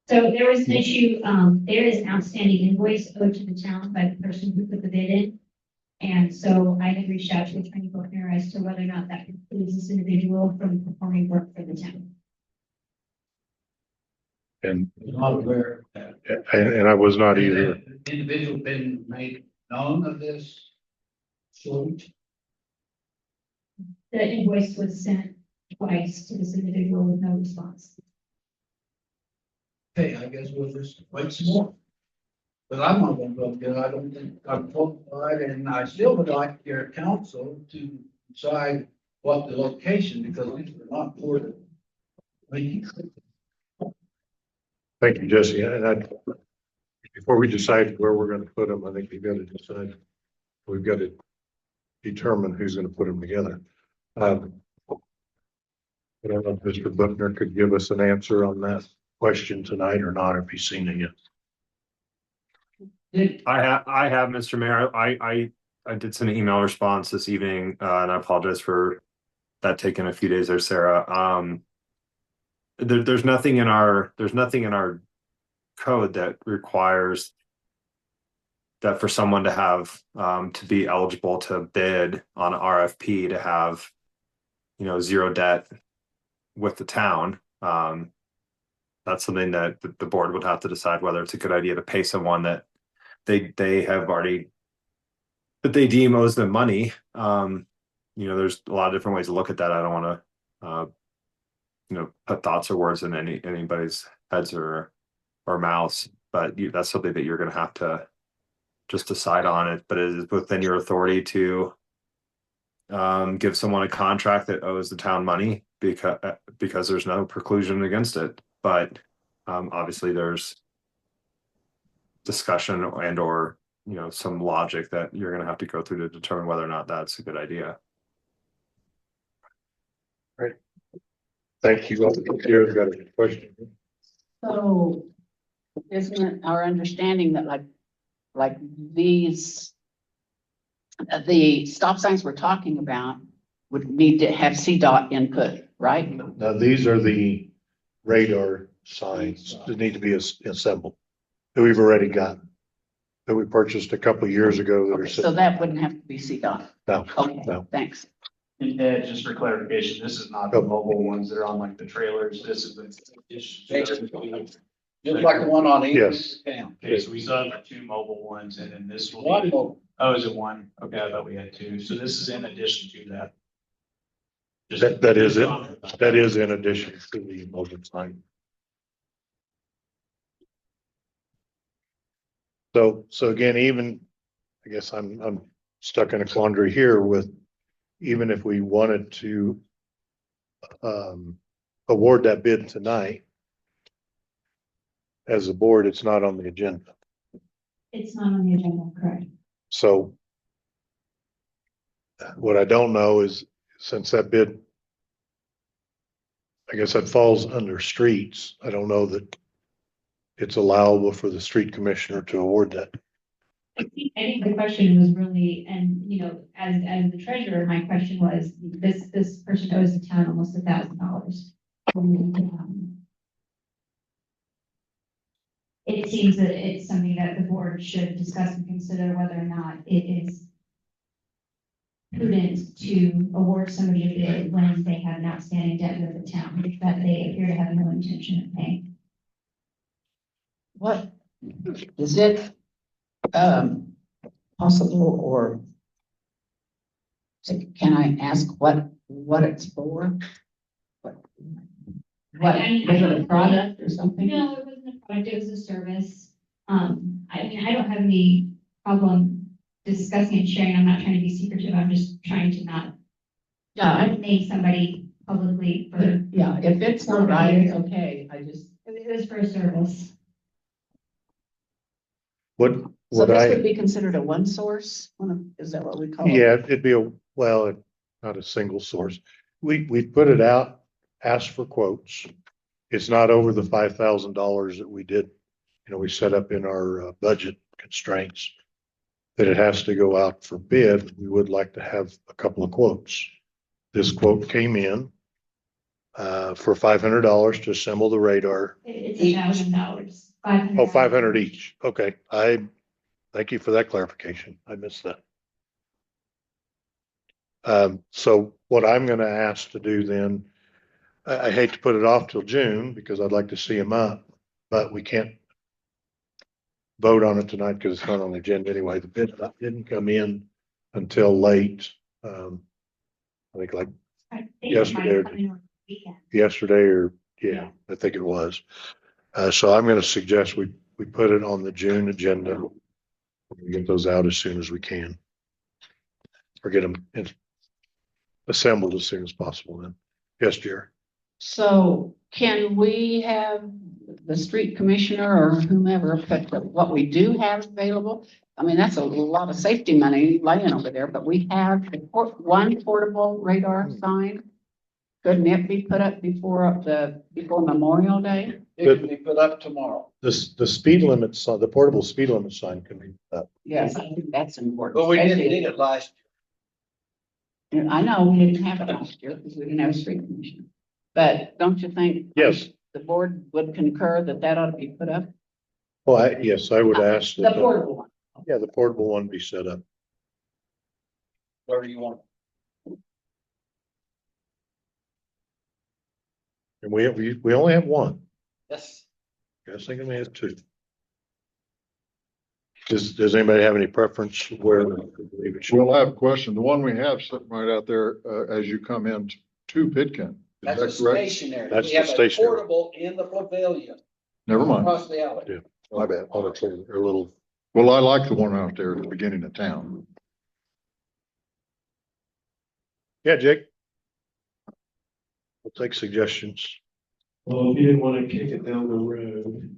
So there was an issue, there is an outstanding invoice owed to the town by the person who put the bid in. And so I had reached out to Attorney Bookner as to whether or not that includes this individual from performing work for the town. And Not aware of that. I was not either. Has the individual been made known of this suit? The invoice was sent twice to this individual with no response. Okay, I guess we'll just wait some more. But I'm not gonna vote, because I don't think I'm qualified, and I still would like your council to decide what the location, because these are not important. Thank you, Jesse. And before we decide where we're gonna put them, I think we've got to decide, we've got to determine who's gonna put them together. I don't know if Mr. Buckner could give us an answer on that question tonight or not, if he's seen it yet. I have, Mr. Mayor, I did send an email response this evening, and I apologize for that taking a few days there, Sarah. There's nothing in our code that requires that for someone to have, to be eligible to bid on an RFP to have, zero debt with the town. That's something that the board would have to decide whether it's a good idea to pay someone that they have already, that they deem owes them money. There's a lot of different ways to look at that. I don't want to, put thoughts or words in anybody's heads or mouths, but that's something that you're going to have to just decide on it. But it is within your authority to give someone a contract that owes the town money because there's no preclusion against it. But obviously there's discussion and or some logic that you're going to have to go through to determine whether or not that's a good idea. Right. Thank you. Here's got a question. So isn't it our understanding that like these, the stop signs we're talking about would need to have CDOT input, right? Now, these are the radar signs that need to be assembled, that we've already gotten, that we purchased a couple of years ago that are. Okay, so that wouldn't have to be CDOT. No, Okay, no. thanks. And Ed, just for clarification, this is not the mobile ones that are on like the trailers. This is the. Just like the one on East Yes. Town. Okay, so we still have the two mobile ones and then this will One be, mobile. oh, is it one? Okay, I thought we had two. So this is in addition to that. That is it. That is in addition to the mobile sign. So again, even, I guess I'm stuck in a quandary here with, even if we wanted to award that bid tonight, as a board, it's not on the agenda. It's not on the agenda, correct? So what I don't know is, since that bid, I guess that falls under streets, I don't know that it's allowable for the street commissioner to award that. I think the question was really, and as the treasurer, my question was, this person owes the town almost $1,000. It seems that it's something that the board should discuss and consider whether or not it is prudent to award somebody a bid when they have an outstanding debt with the town that they appear to have no intention of paying. What is it possible, or can I ask what it's for? What is it, a product or something? No, it wasn't a product, it was a service. I don't have any problem discussing and sharing. I'm not trying to be secretive. I'm just trying to not name somebody publicly for. Yeah, if it's not right, it's okay. It was for a service. So this would be considered a one source? Is that what we call it? Yeah, it'd be not a single source. We put it out, asked for quotes. It's not over the $5,000 that we did. We set up in our budget constraints that it has to go out for bid. We would like to have a couple of quotes. This quote came in for $500 to assemble the radar. It's $1,000. Oh, 500 each. Okay. Thank you for that clarification. I missed that. So what I'm going to ask to do then, I hate to put it off till June because I'd like to see them up, but we can't vote on it tonight because it's not on the agenda anyway. The bid didn't come in until late. I think like yesterday or yeah, I think it was. So I'm going to suggest we put it on the June agenda. We get those out as soon as we can, or get them assembled as soon as possible. Then, yes, Jerry. So can we have the street commissioner or whomever put what we do have available? I mean, that's a lot of safety money laying over there, but we have one portable radar sign. Couldn't it be put up before Memorial Day? It can be put up tomorrow. The speed limits, the portable speed limit sign can be up. Yes, I think that's important. But we didn't especially- need it last And I know we didn't have it last year because we didn't have a street commissioner. But don't you think? Yes. The board would concur that that ought to be put up? Well, yes, I would ask The that, portable one. yeah, the portable one be set up. Where do you want? And we only have one. Yes. I was thinking we have two. Does anybody have any preference where? It should- We'll have a question. The one we have sitting right out there, as you come in to Pitkin. That's Is a that correct? stationary. That's We the have a stationary. portable in the pavilion. Never mind. Across the alley. Yeah. My bad. On a little, Well, I like the one out there at the beginning of town. yeah, Jake. We'll take suggestions. Well, if you didn't want to kick it down the road,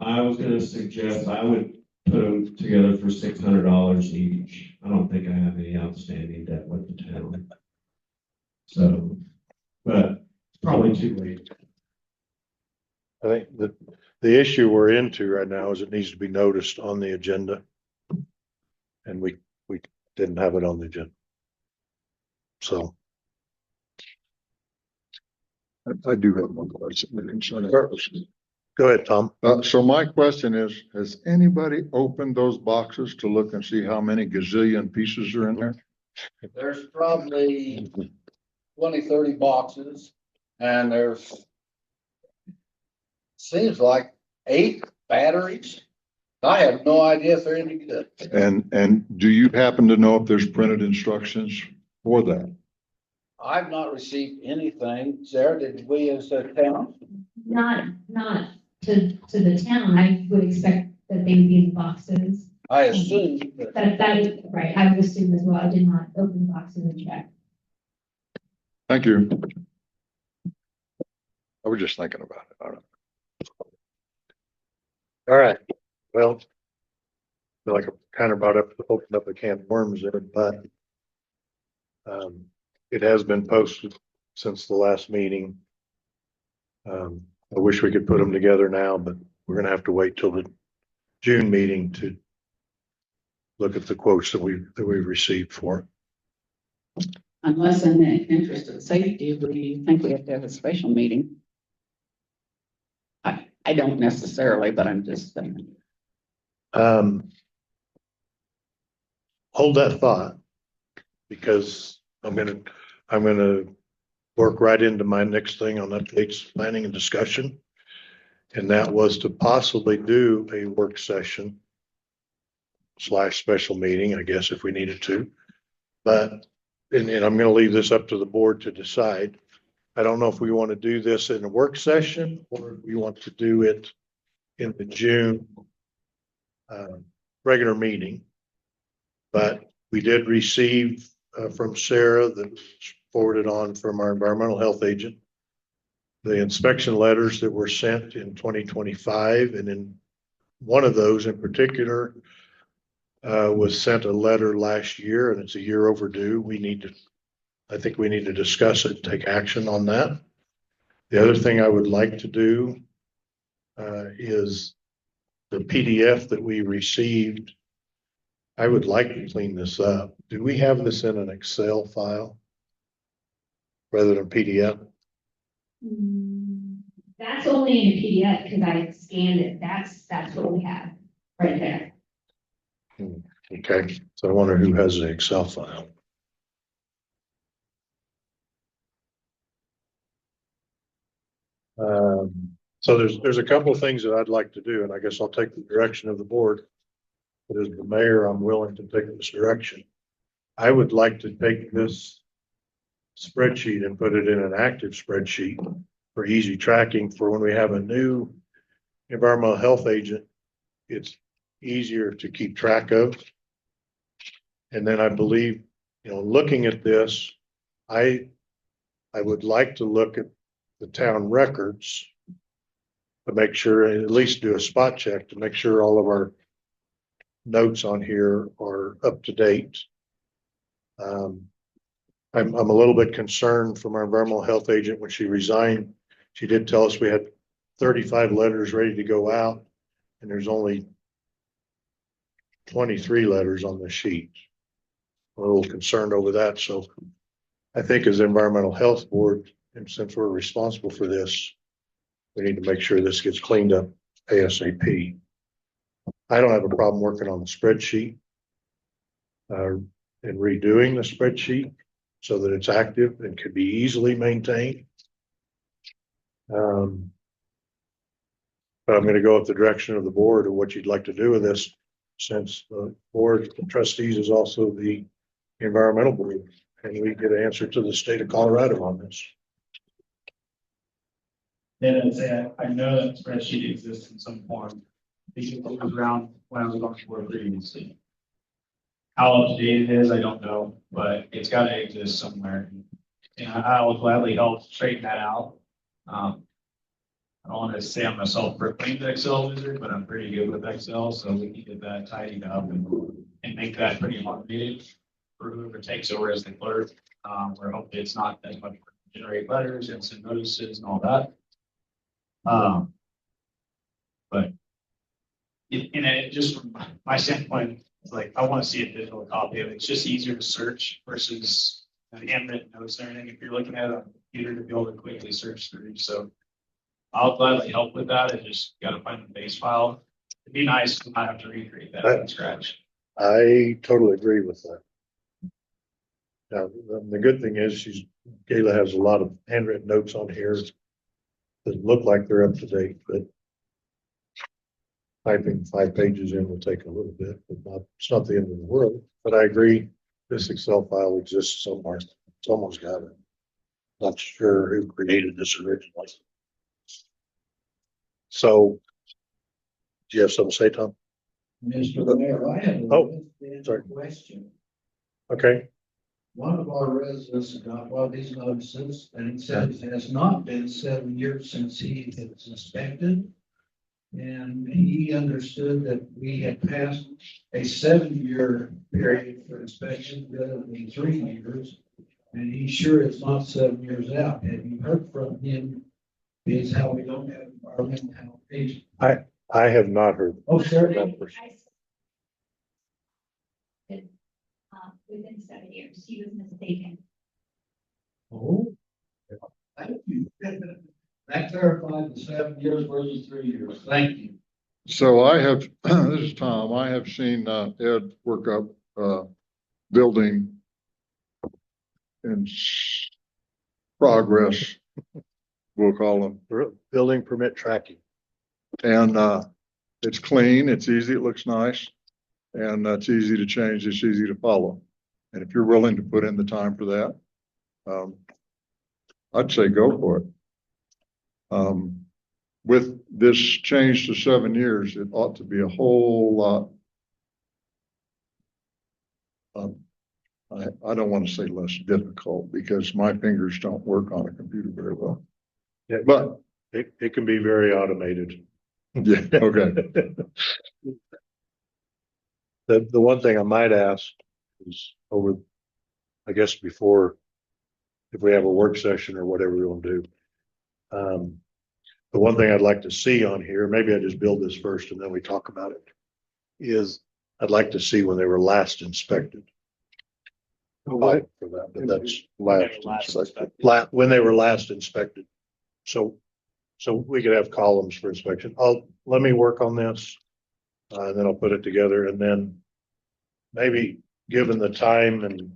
I was gonna suggest I would put them together for $600 each. I don't think I have any outstanding debt with the town. So, but it's probably too late. I think the issue we're into right now is it needs to be noticed on the agenda. And we didn't have it on the agenda. So. I do have one question. Go ahead, Tom. So my question is, has anybody opened those boxes to look and see how many gazillion pieces are in there? There's probably 20, 30 boxes and there's seems like 8 batteries. I have no idea if they're any good. And do you happen to know if there's printed instructions for that? I've not received anything. Sarah, did we as a town? Not to the town, I would expect that they would be in the boxes. I assume that That is, right, I would assume as well, I did not open boxes and check. Thank you. I was just thinking about it. All right. All right, well. I feel like I kind of opened up a can of worms there, but. It has been posted since the last meeting. I wish we could put them together now, but we're gonna have to wait till the June meeting to. Look at the quotes that we received for it. Unless in the interest of safety, we think we have to have a special meeting. I don't necessarily, but I'm just saying. Hold that thought. Because I'm gonna work right into my next thing on updates, planning and discussion. And that was to possibly do a work session / special meeting, I guess, if we needed to. But, and I'm gonna leave this up to the board to decide. I don't know if we want to do this in a work session or if we want to do it in the June regular meeting. But we did receive from Sarah that was forwarded on from our environmental health agent. The inspection letters that were sent in 2025, and in one of those in particular was sent a letter last year, and it's a year overdue. I think we need to discuss it, take action on that. The other thing I would like to do is the PDF that we received. I would like to clean this up. Do we have this in an Excel file rather than PDF? That's only in a PDF because I scanned it. That's what we have right there. Okay, so I wonder who has the Excel file. So there's a couple of things that I'd like to do, and I guess I'll take the direction of the board. But as the mayor, I'm willing to take this direction. I would like to take this spreadsheet and put it in an active spreadsheet for easy tracking for when we have a new environmental health agent. It's easier to keep track of. And then I believe, looking at this, I I would like to look at the town records to make sure, at least do a spot check to make sure all of our notes on here are up to date. I'm a little bit concerned from our environmental health agent when she resigned. She did tell us we had 35 letters ready to go out, and there's only 23 letters on the sheet. I'm a little concerned over that, so I think as environmental health board, and since we're responsible for this, we need to make sure this gets cleaned up ASAP. I don't have a problem working on the spreadsheet and redoing the spreadsheet so that it's active and can be easily maintained. But I'm going to go with the direction of the board of what you'd like to do with this, since the board of trustees is also the environmental board, and we get an answer to the state of Colorado on this. Then I'd say I know that spreadsheet exists in some form, because it was around when I was on board previously. How up to date it is, I don't know, but it's got to exist somewhere. And I will gladly help straighten that out. I don't want to say I'm a self-proclaimed Excel wizard, but I'm pretty good with Excel, so we can get that tidied up and make that pretty automated for whoever takes over as the clerk. Where hopefully it's not as much work to generate letters and send notices and all that. But just from my standpoint, it's like I want to see a digital copy of it. It's just easier to search versus handwritten notes and everything. If you're looking at it on a computer, to be able to quickly search through. So I'll gladly help with that. I just got to find the base file. It'd be nice to not have to recreate that from scratch. I totally agree with that. Now, the good thing is Gayla has a lot of handwritten notes on here that look like they're up to date, but typing 5 pages in will take a little bit, but it's not the end of the world. But I agree, this Excel file exists somewhere. Someone's got it. Not sure who created this originally. So, do you have something to say, Tom? Mr. Mayor, I have sorry. a question. Okay. One of our residents got one of these notices, and it says it has not been 7 years since he was inspected. And he understood that we had passed a 7-year period for inspection rather than 3 years. And he's sure it's not 7 years out. Have you heard from him? Is how we don't have environmental health. I have not heard. Oh, sir. Within 7 years, he was mistaken. Oh. Thank you. That clarified the 7 years versus 3 years. Thank you. So I have, this is Tom, I have seen Ed work up building in progress, we'll call them. Building permit tracking. And it's clean, it's easy, it looks nice, and it's easy to change, it's easy to follow. And if you're willing to put in the time for that, I'd say go for it. With this change to 7 years, it ought to be a whole lot. I don't want to say less difficult because my fingers don't work on a computer very well. Yeah, but it can be very automated. Yeah, okay. The one thing I might ask is over, I guess before, if we have a work session or whatever we want to do. The one thing I'd like to see on here, maybe I just build this first and then we talk about it, is I'd like to see when they were last inspected. For that, but that's when they were last inspected. So we could have columns for inspection. Let me work on this. And then I'll put it together, and then maybe given the time and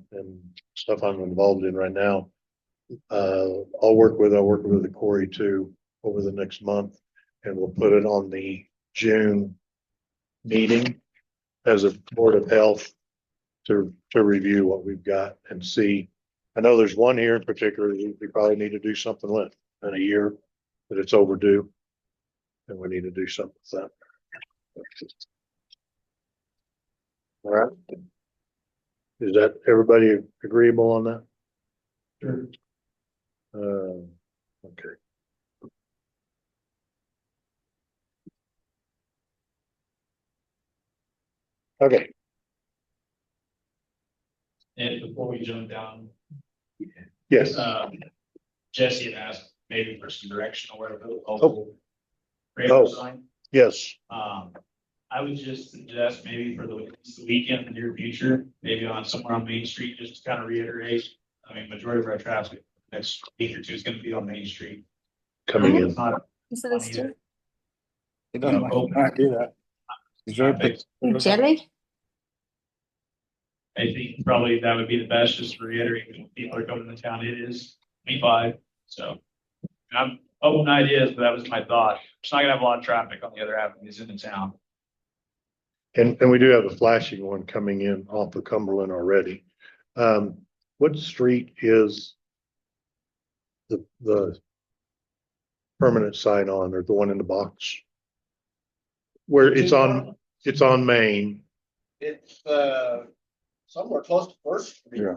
stuff I'm involved in right now, I'll work with the Corey too over the next month, and we'll put it on the June meeting as a Board of Health to review what we've got and see. I know there's one here in particular that we probably need to do something with in a year, but it's overdue, and we need to do something with that. All right. Is that everybody agreeable on that? Sure. Okay. Okay, And before we jump down, yes. Jesse had asked maybe for some direction or whatever. Oh. Radar Oh. sign. Yes, I would just suggest maybe for the weekend in the near future, maybe on somewhere on Main Street, just to kind of reiterate. I mean, majority of our traffic next week or two is going to be on Main Street. coming in. It's not. So that's true. You know, do that. Jelly? I think probably that would be the best, just to reiterate, when people are coming to town, it is 25, so. I'm open to ideas, but that was my thought. It's not gonna have a lot of traffic on the other avenues in the town. And we do have a flashing one coming in off of Cumberland already. What street is the permanent sign on, or the one in the box? Where it's on Main. It's, somewhere close to First Street. Yeah.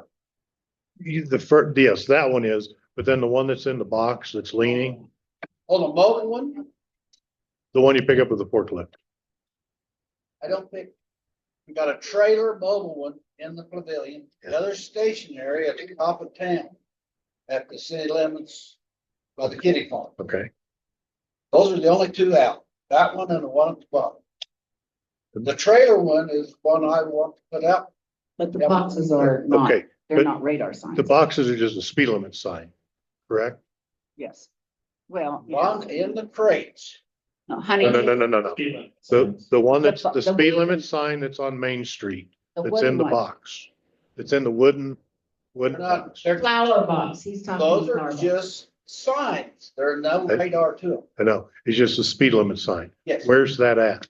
Yes, that one is, but then the one that's in the box that's leaning, Oh, the mobile one? the one you pick up with the forklift. I don't think, we got a trailer mobile one in the pavilion, the other stationary at the top of town. At the city limits by the kiddie farm. Okay. Those are the only two out, that one and the one at the bottom. The trailer one is one I want to put out. But the boxes are not, Okay, they're but not radar signs. the boxes are just a speed limit sign, correct? Yes. Well, One in the crates. no, honey. No. The one that's the speed limit sign that's on Main Street, the that's wooden in the one. box. It's in the wooden They're not, box. they're, Flower box, he's talking. those are flower box. just signs. There are no Okay. radar to them. I know, it's just a speed limit sign. Yes, Where's that at?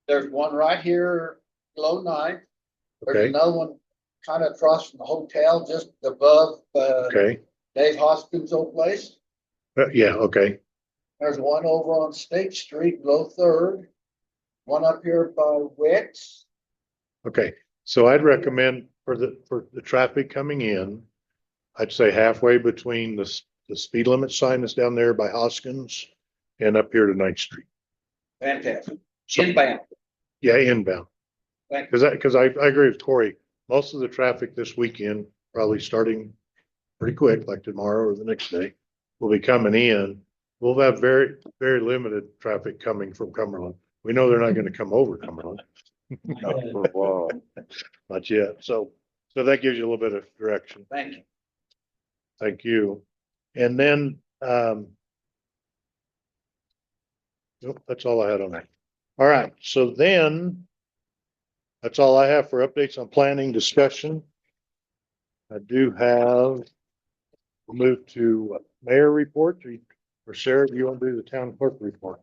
there's one right here below 9. There's Okay, another one kind of across from the hotel, just above, okay, Dave Hoskins' old place. yeah, okay, There's one over on State Street below Third. One up here by Wicks. okay. So I'd recommend for the traffic coming in, I'd say halfway between the speed limit sign that's down there by Hoskins and up here to Ninth Street. Fantastic. So- Inbound. Yeah, inbound. Thank you. Because I agree with Corey, most of the traffic this weekend, probably starting pretty quick, like tomorrow or the next day, will be coming in. We'll have very, very limited traffic coming from Cumberland. We know they're not going to come over Cumberland. For a while. Not yet. So that gives you a little bit of direction. Thank you. Thank you. And then, nope, that's all I had on that. All right, so then that's all I have for updates on planning discussion. I do have, we'll move to mayor report, or Sarah, do you want to do the town clerk report?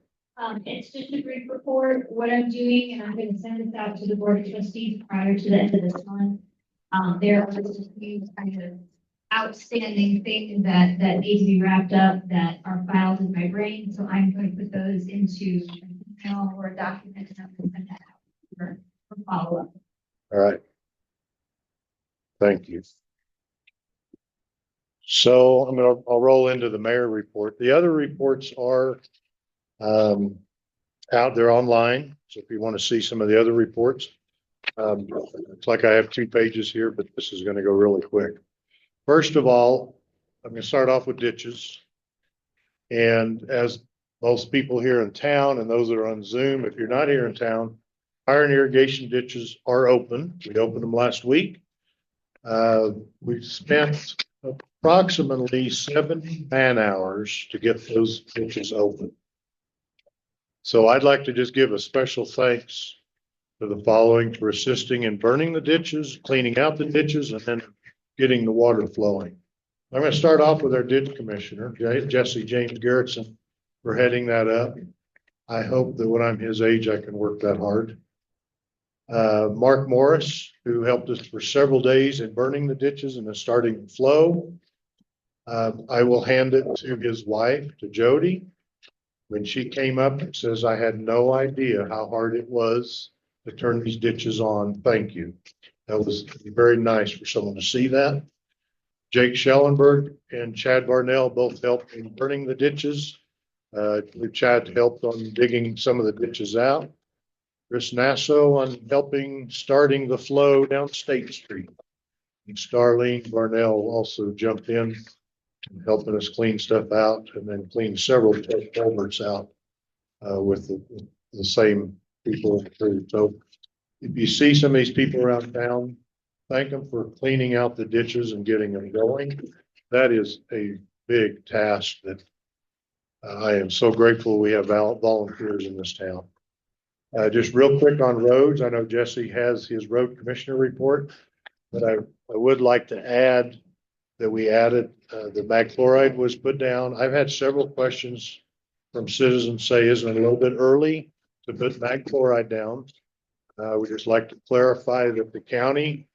It's just a brief report, what I'm doing, and I'm gonna send this out to the board of trustees prior to the end of this month. There are just a few kind of outstanding things that need to be wrapped up that are filed in my brain, so I'm going to put those into an email or a document and I'm gonna send that out for follow-up. All right. Thank you. So I'll roll into the mayor report. The other reports are out there online. So if you want to see some of the other reports, it's like I have 2 pages here, but this is going to go really quick. First of all, I'm going to start off with ditches. And as most people here in town and those that are on Zoom, if you're not here in town, fire and irrigation ditches are open. We opened them last week. We spent approximately 70 man hours to get those ditches open. So I'd like to just give a special thanks to the following for assisting in burning the ditches, cleaning out the ditches, and then getting the water flowing. I'm going to start off with our ditch commissioner, Jesse James Garrettson, for heading that up. I hope that when I'm his age, I can work that hard. Mark Morris, who helped us for several days in burning the ditches and then starting the flow. I will hand it to his wife, to Jody. When she came up and says, I had no idea how hard it was to turn these ditches on. Thank you. That was very nice for someone to see that. Jake Schellenberg and Chad Barnell both helped in burning the ditches. Chad helped on digging some of the ditches out. Chris Nasso on helping starting the flow down State Street. And Starlene Barnell also jumped in and helping us clean stuff out and then clean several culverts out with the same people. So if you see some of these people around town, thank them for cleaning out the ditches and getting them going. That is a big task that I am so grateful we have volunteers in this town. Just real quick on roads, I know Jesse has his road commissioner report, but I would like to add that we added the mag chloride was put down. I've had several questions from citizens say, isn't it a little bit early to put mag chloride down? We just like to clarify that the county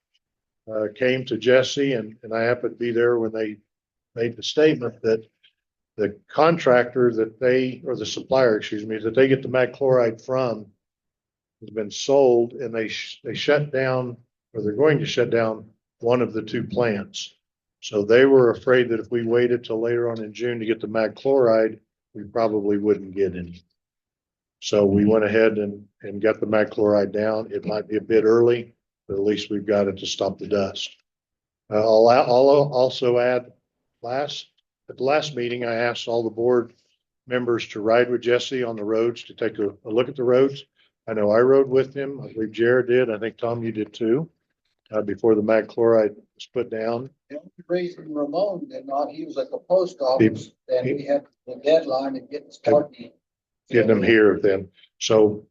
came to Jesse and I happened to be there when they made the statement that the contractor that or the supplier, excuse me, that they get the mag chloride from has been sold and they shut down, or they're going to shut down one of the two plants. So they were afraid that if we waited till later on in June to get the mag chloride, we probably wouldn't get any. So we went ahead and got the mag chloride down. It might be a bit early, but at least we've got it to stop the dust. I'll also add at the last meeting, I asked all the board members to ride with Jesse on the roads to take a look at the roads. I know I rode with him. I believe Jared did. I think Tom, you did too, before the mag chloride was put down. The only reason Ramon did not, he was at the post office and we had the deadline to get started. Getting them here then. So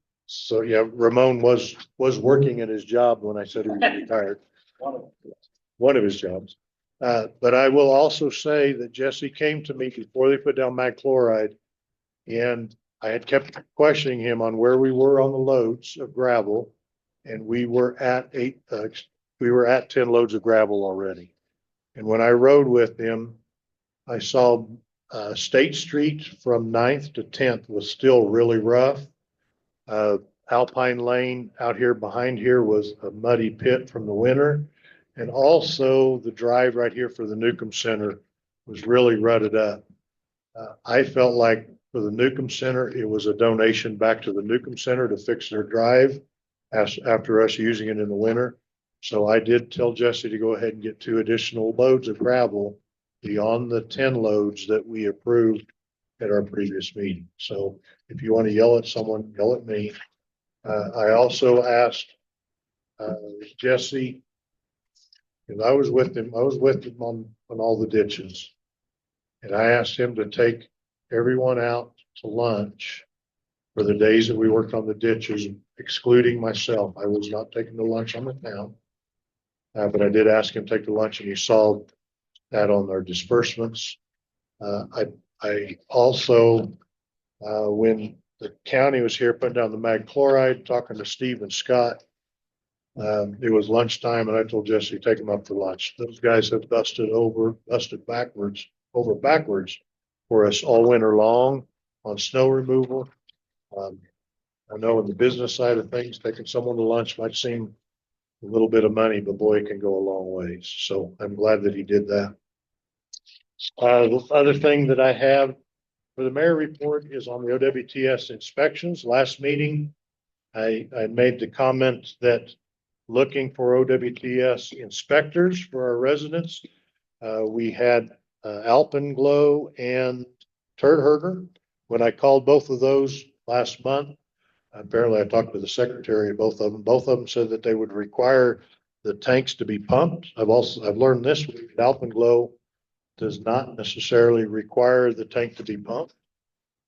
yeah, Ramon was working at his job when I said he was retired. One of his jobs. But I will also say that Jesse came to me before they put down mag chloride, and I had kept questioning him on where we were on the loads of gravel, and we were at 10 loads of gravel already. And when I rode with him, I saw State Street from 9th to 10th was still really rough. Alpine Lane out here behind here was a muddy pit from the winter. And also the drive right here for the Newcomb Center was really rutted up. I felt like for the Newcomb Center, it was a donation back to the Newcomb Center to fix their drive after us using it in the winter. So I did tell Jesse to go ahead and get 2 additional loads of gravel beyond the 10 loads that we approved at our previous meeting. So if you want to yell at someone, yell at me. I also asked Jesse, and I was with him on all the ditches. And I asked him to take everyone out to lunch for the days that we worked on the ditches, excluding myself. I was not taking the lunch on the town. But I did ask him to take the lunch, and he saw that on our disbursements. I also, when the county was here putting down the mag chloride, talking to Steve and Scott, it was lunchtime, and I told Jesse, take them up for lunch. Those guys have busted backwards for us all winter long on snow removal. I know in the business side of things, taking someone to lunch might seem a little bit of money, but boy, it can go a long ways. So I'm glad that he did that. The other thing that I have for the mayor report is on the OWTS inspections. Last meeting, I made the comment that looking for OWTS inspectors for our residents. We had Alpenglow and Turd Herder. When I called both of those last month, apparently I talked to the secretary of both of them. Both of them said that they would require the tanks to be pumped. I've learned this week that Alpenglow does not necessarily require the tank to be pumped.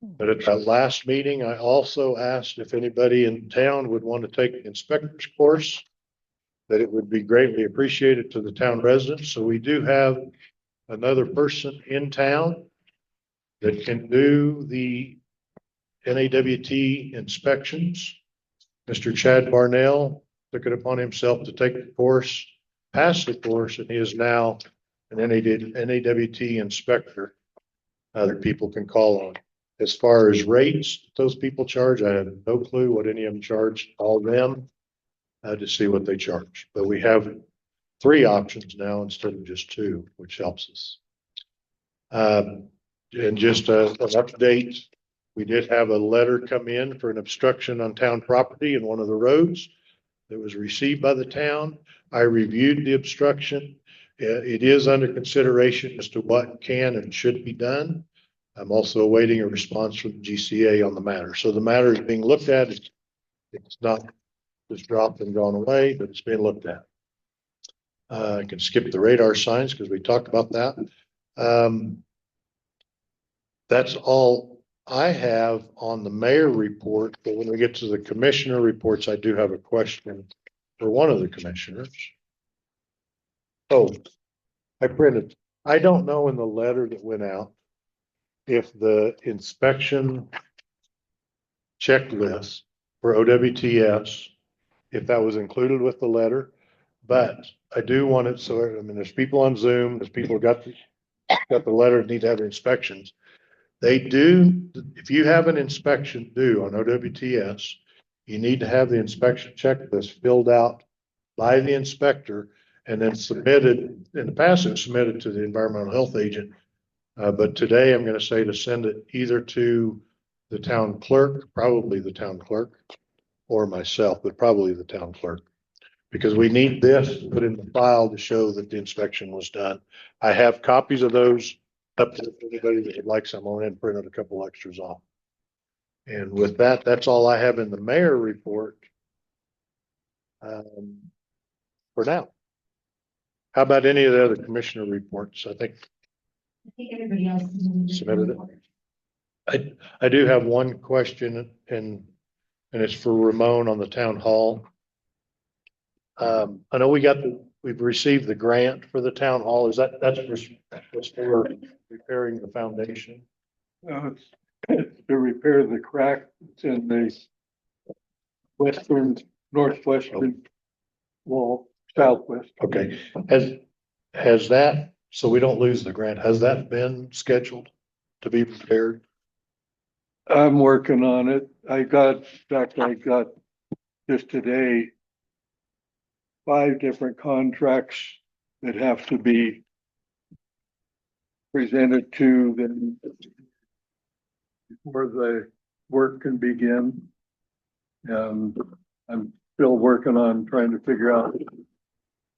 But at that last meeting, I also asked if anybody in town would want to take the inspector's course, that it would be greatly appreciated to the town residents. So we do have another person in town that can do the NAWT inspections. Mr. Chad Barnell took it upon himself to take the course, pass the course, and he is now an NAWT inspector that people can call on. As far as rates those people charge, I have no clue what any of them charge. Call them to see what they charge. But we have 3 options now instead of just 2, which helps us. And just an update, we did have a letter come in for an obstruction on town property in one of the roads that was received by the town. I reviewed the obstruction. It is under consideration as to what can and should be done. I'm also awaiting a response from the GCA on the matter. So the matter is being looked at. It's not just dropped and gone away, but it's being looked at. I can skip the radar signs because we talked about that. That's all I have on the mayor report, but when we get to the commissioner reports, I do have a question for one of the commissioners. Oh, I don't know in the letter that went out if the inspection checklist for OWTS, if that was included with the letter, but I do want it, so, I mean, there's people on Zoom, there's people who got the letter, need to have inspections. They do, if you have an inspection due on OWTS, you need to have the inspection checklist filled out by the inspector and then submitted. In the past, it was submitted to the environmental health agent. But today I'm going to say to send it either to the town clerk, probably the town clerk, or myself, but probably the town clerk. Because we need this put in the file to show that the inspection was done. I have copies of those up to anybody that would like some on and printed a couple extras off. And with that, that's all I have in the mayor report. For now. How about any of the other commissioner reports? I think everybody else submitted it. I do have one question and it's for Ramon on the town hall. I know we've received the grant for the town hall. That's for repairing the foundation? It's to repair the crack that's in the northwestern wall, southwest. Okay, has that, so we don't lose the grant, has that been scheduled to be repaired? I'm working on it. I got just today 5 different contracts that have to be presented to them before the work can begin. I'm still working on trying to figure out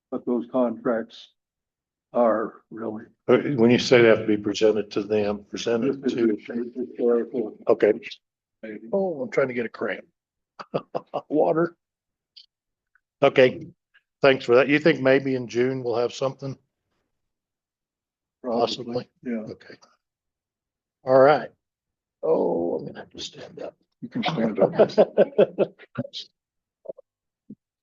what those contracts are really. When you say they have to be presented to them, presented to, Historical. okay. Oh, I'm trying to get a cramp. Water. Okay, thanks for that. You think maybe in June we'll have something? Possibly. Yeah. Okay. All right. Oh, I'm gonna have to stand up. You can stand up.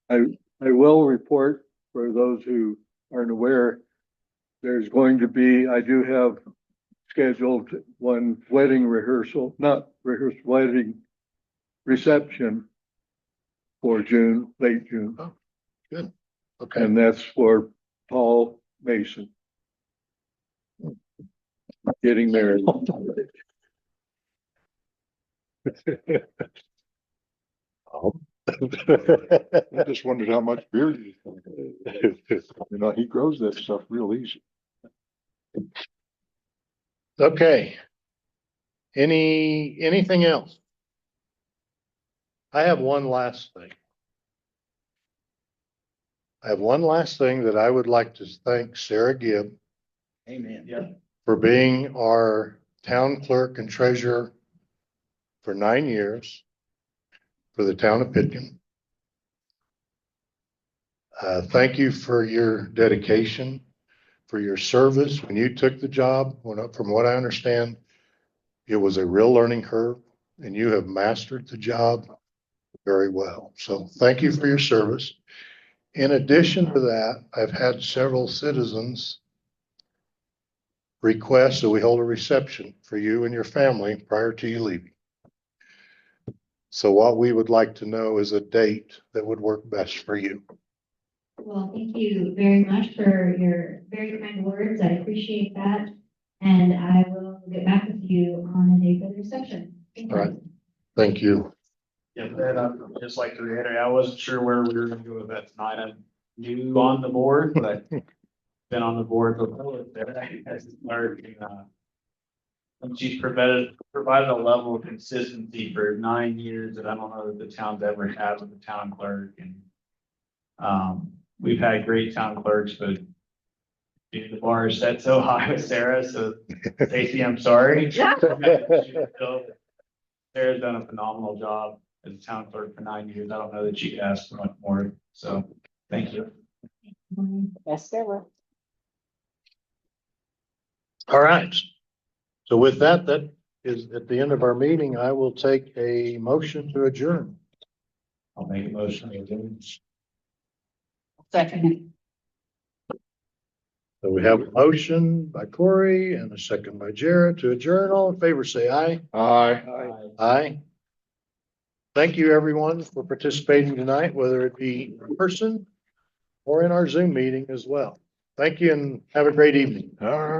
I will report for those who aren't aware, there's going to be, I do have scheduled one wedding rehearsal, not rehearsal, wedding reception for June, late June. Oh, good. Okay. And that's for Paul Mason. Getting married. I just wondered how much beer you he grows that stuff real easy. Okay. Anything else? I have one last thing. That I would like to thank Sarah Gibb. Amen. Yeah. For being our town clerk and treasurer for 9 years for the town of Pitkin. Thank you for your dedication, for your service. When you took the job, from what I understand, it was a real learning curve and you have mastered the job very well. So thank you for your service. In addition to that, I've had several citizens request that we hold a reception for you and your family prior to you leaving. So what we would like to know is a date that would work best for you. Well, thank you very much for your very kind words. I appreciate that. And I will get back with you on a date for the reception. All right. Thank you. Yeah, Brad, I'd just like to reiterate, I wasn't sure where we were gonna go with that tonight. new on the board, but been on the board before there as a clerk. And she's provided a level of consistency for 9 years that I don't know that the town's ever had with the town clerk. And we've had great town clerks, but the bar is set so high with Sarah. So Stacy, I'm sorry. Sarah's done a phenomenal job as a town clerk for 9 years. I don't know that she could ask for much more. So thank you. Yes, there were. All right. So with that, that is at the end of our meeting. I will take a motion to adjourn. I'll make a motion. to adjourn. Second. So we have a motion by Corey and a second by Jared to adjourn. All in favor, say aye. Aye. Aye. Thank you, everyone, for participating tonight, whether it be in person or in our Zoom meeting as well. Thank you and have a great evening. All right.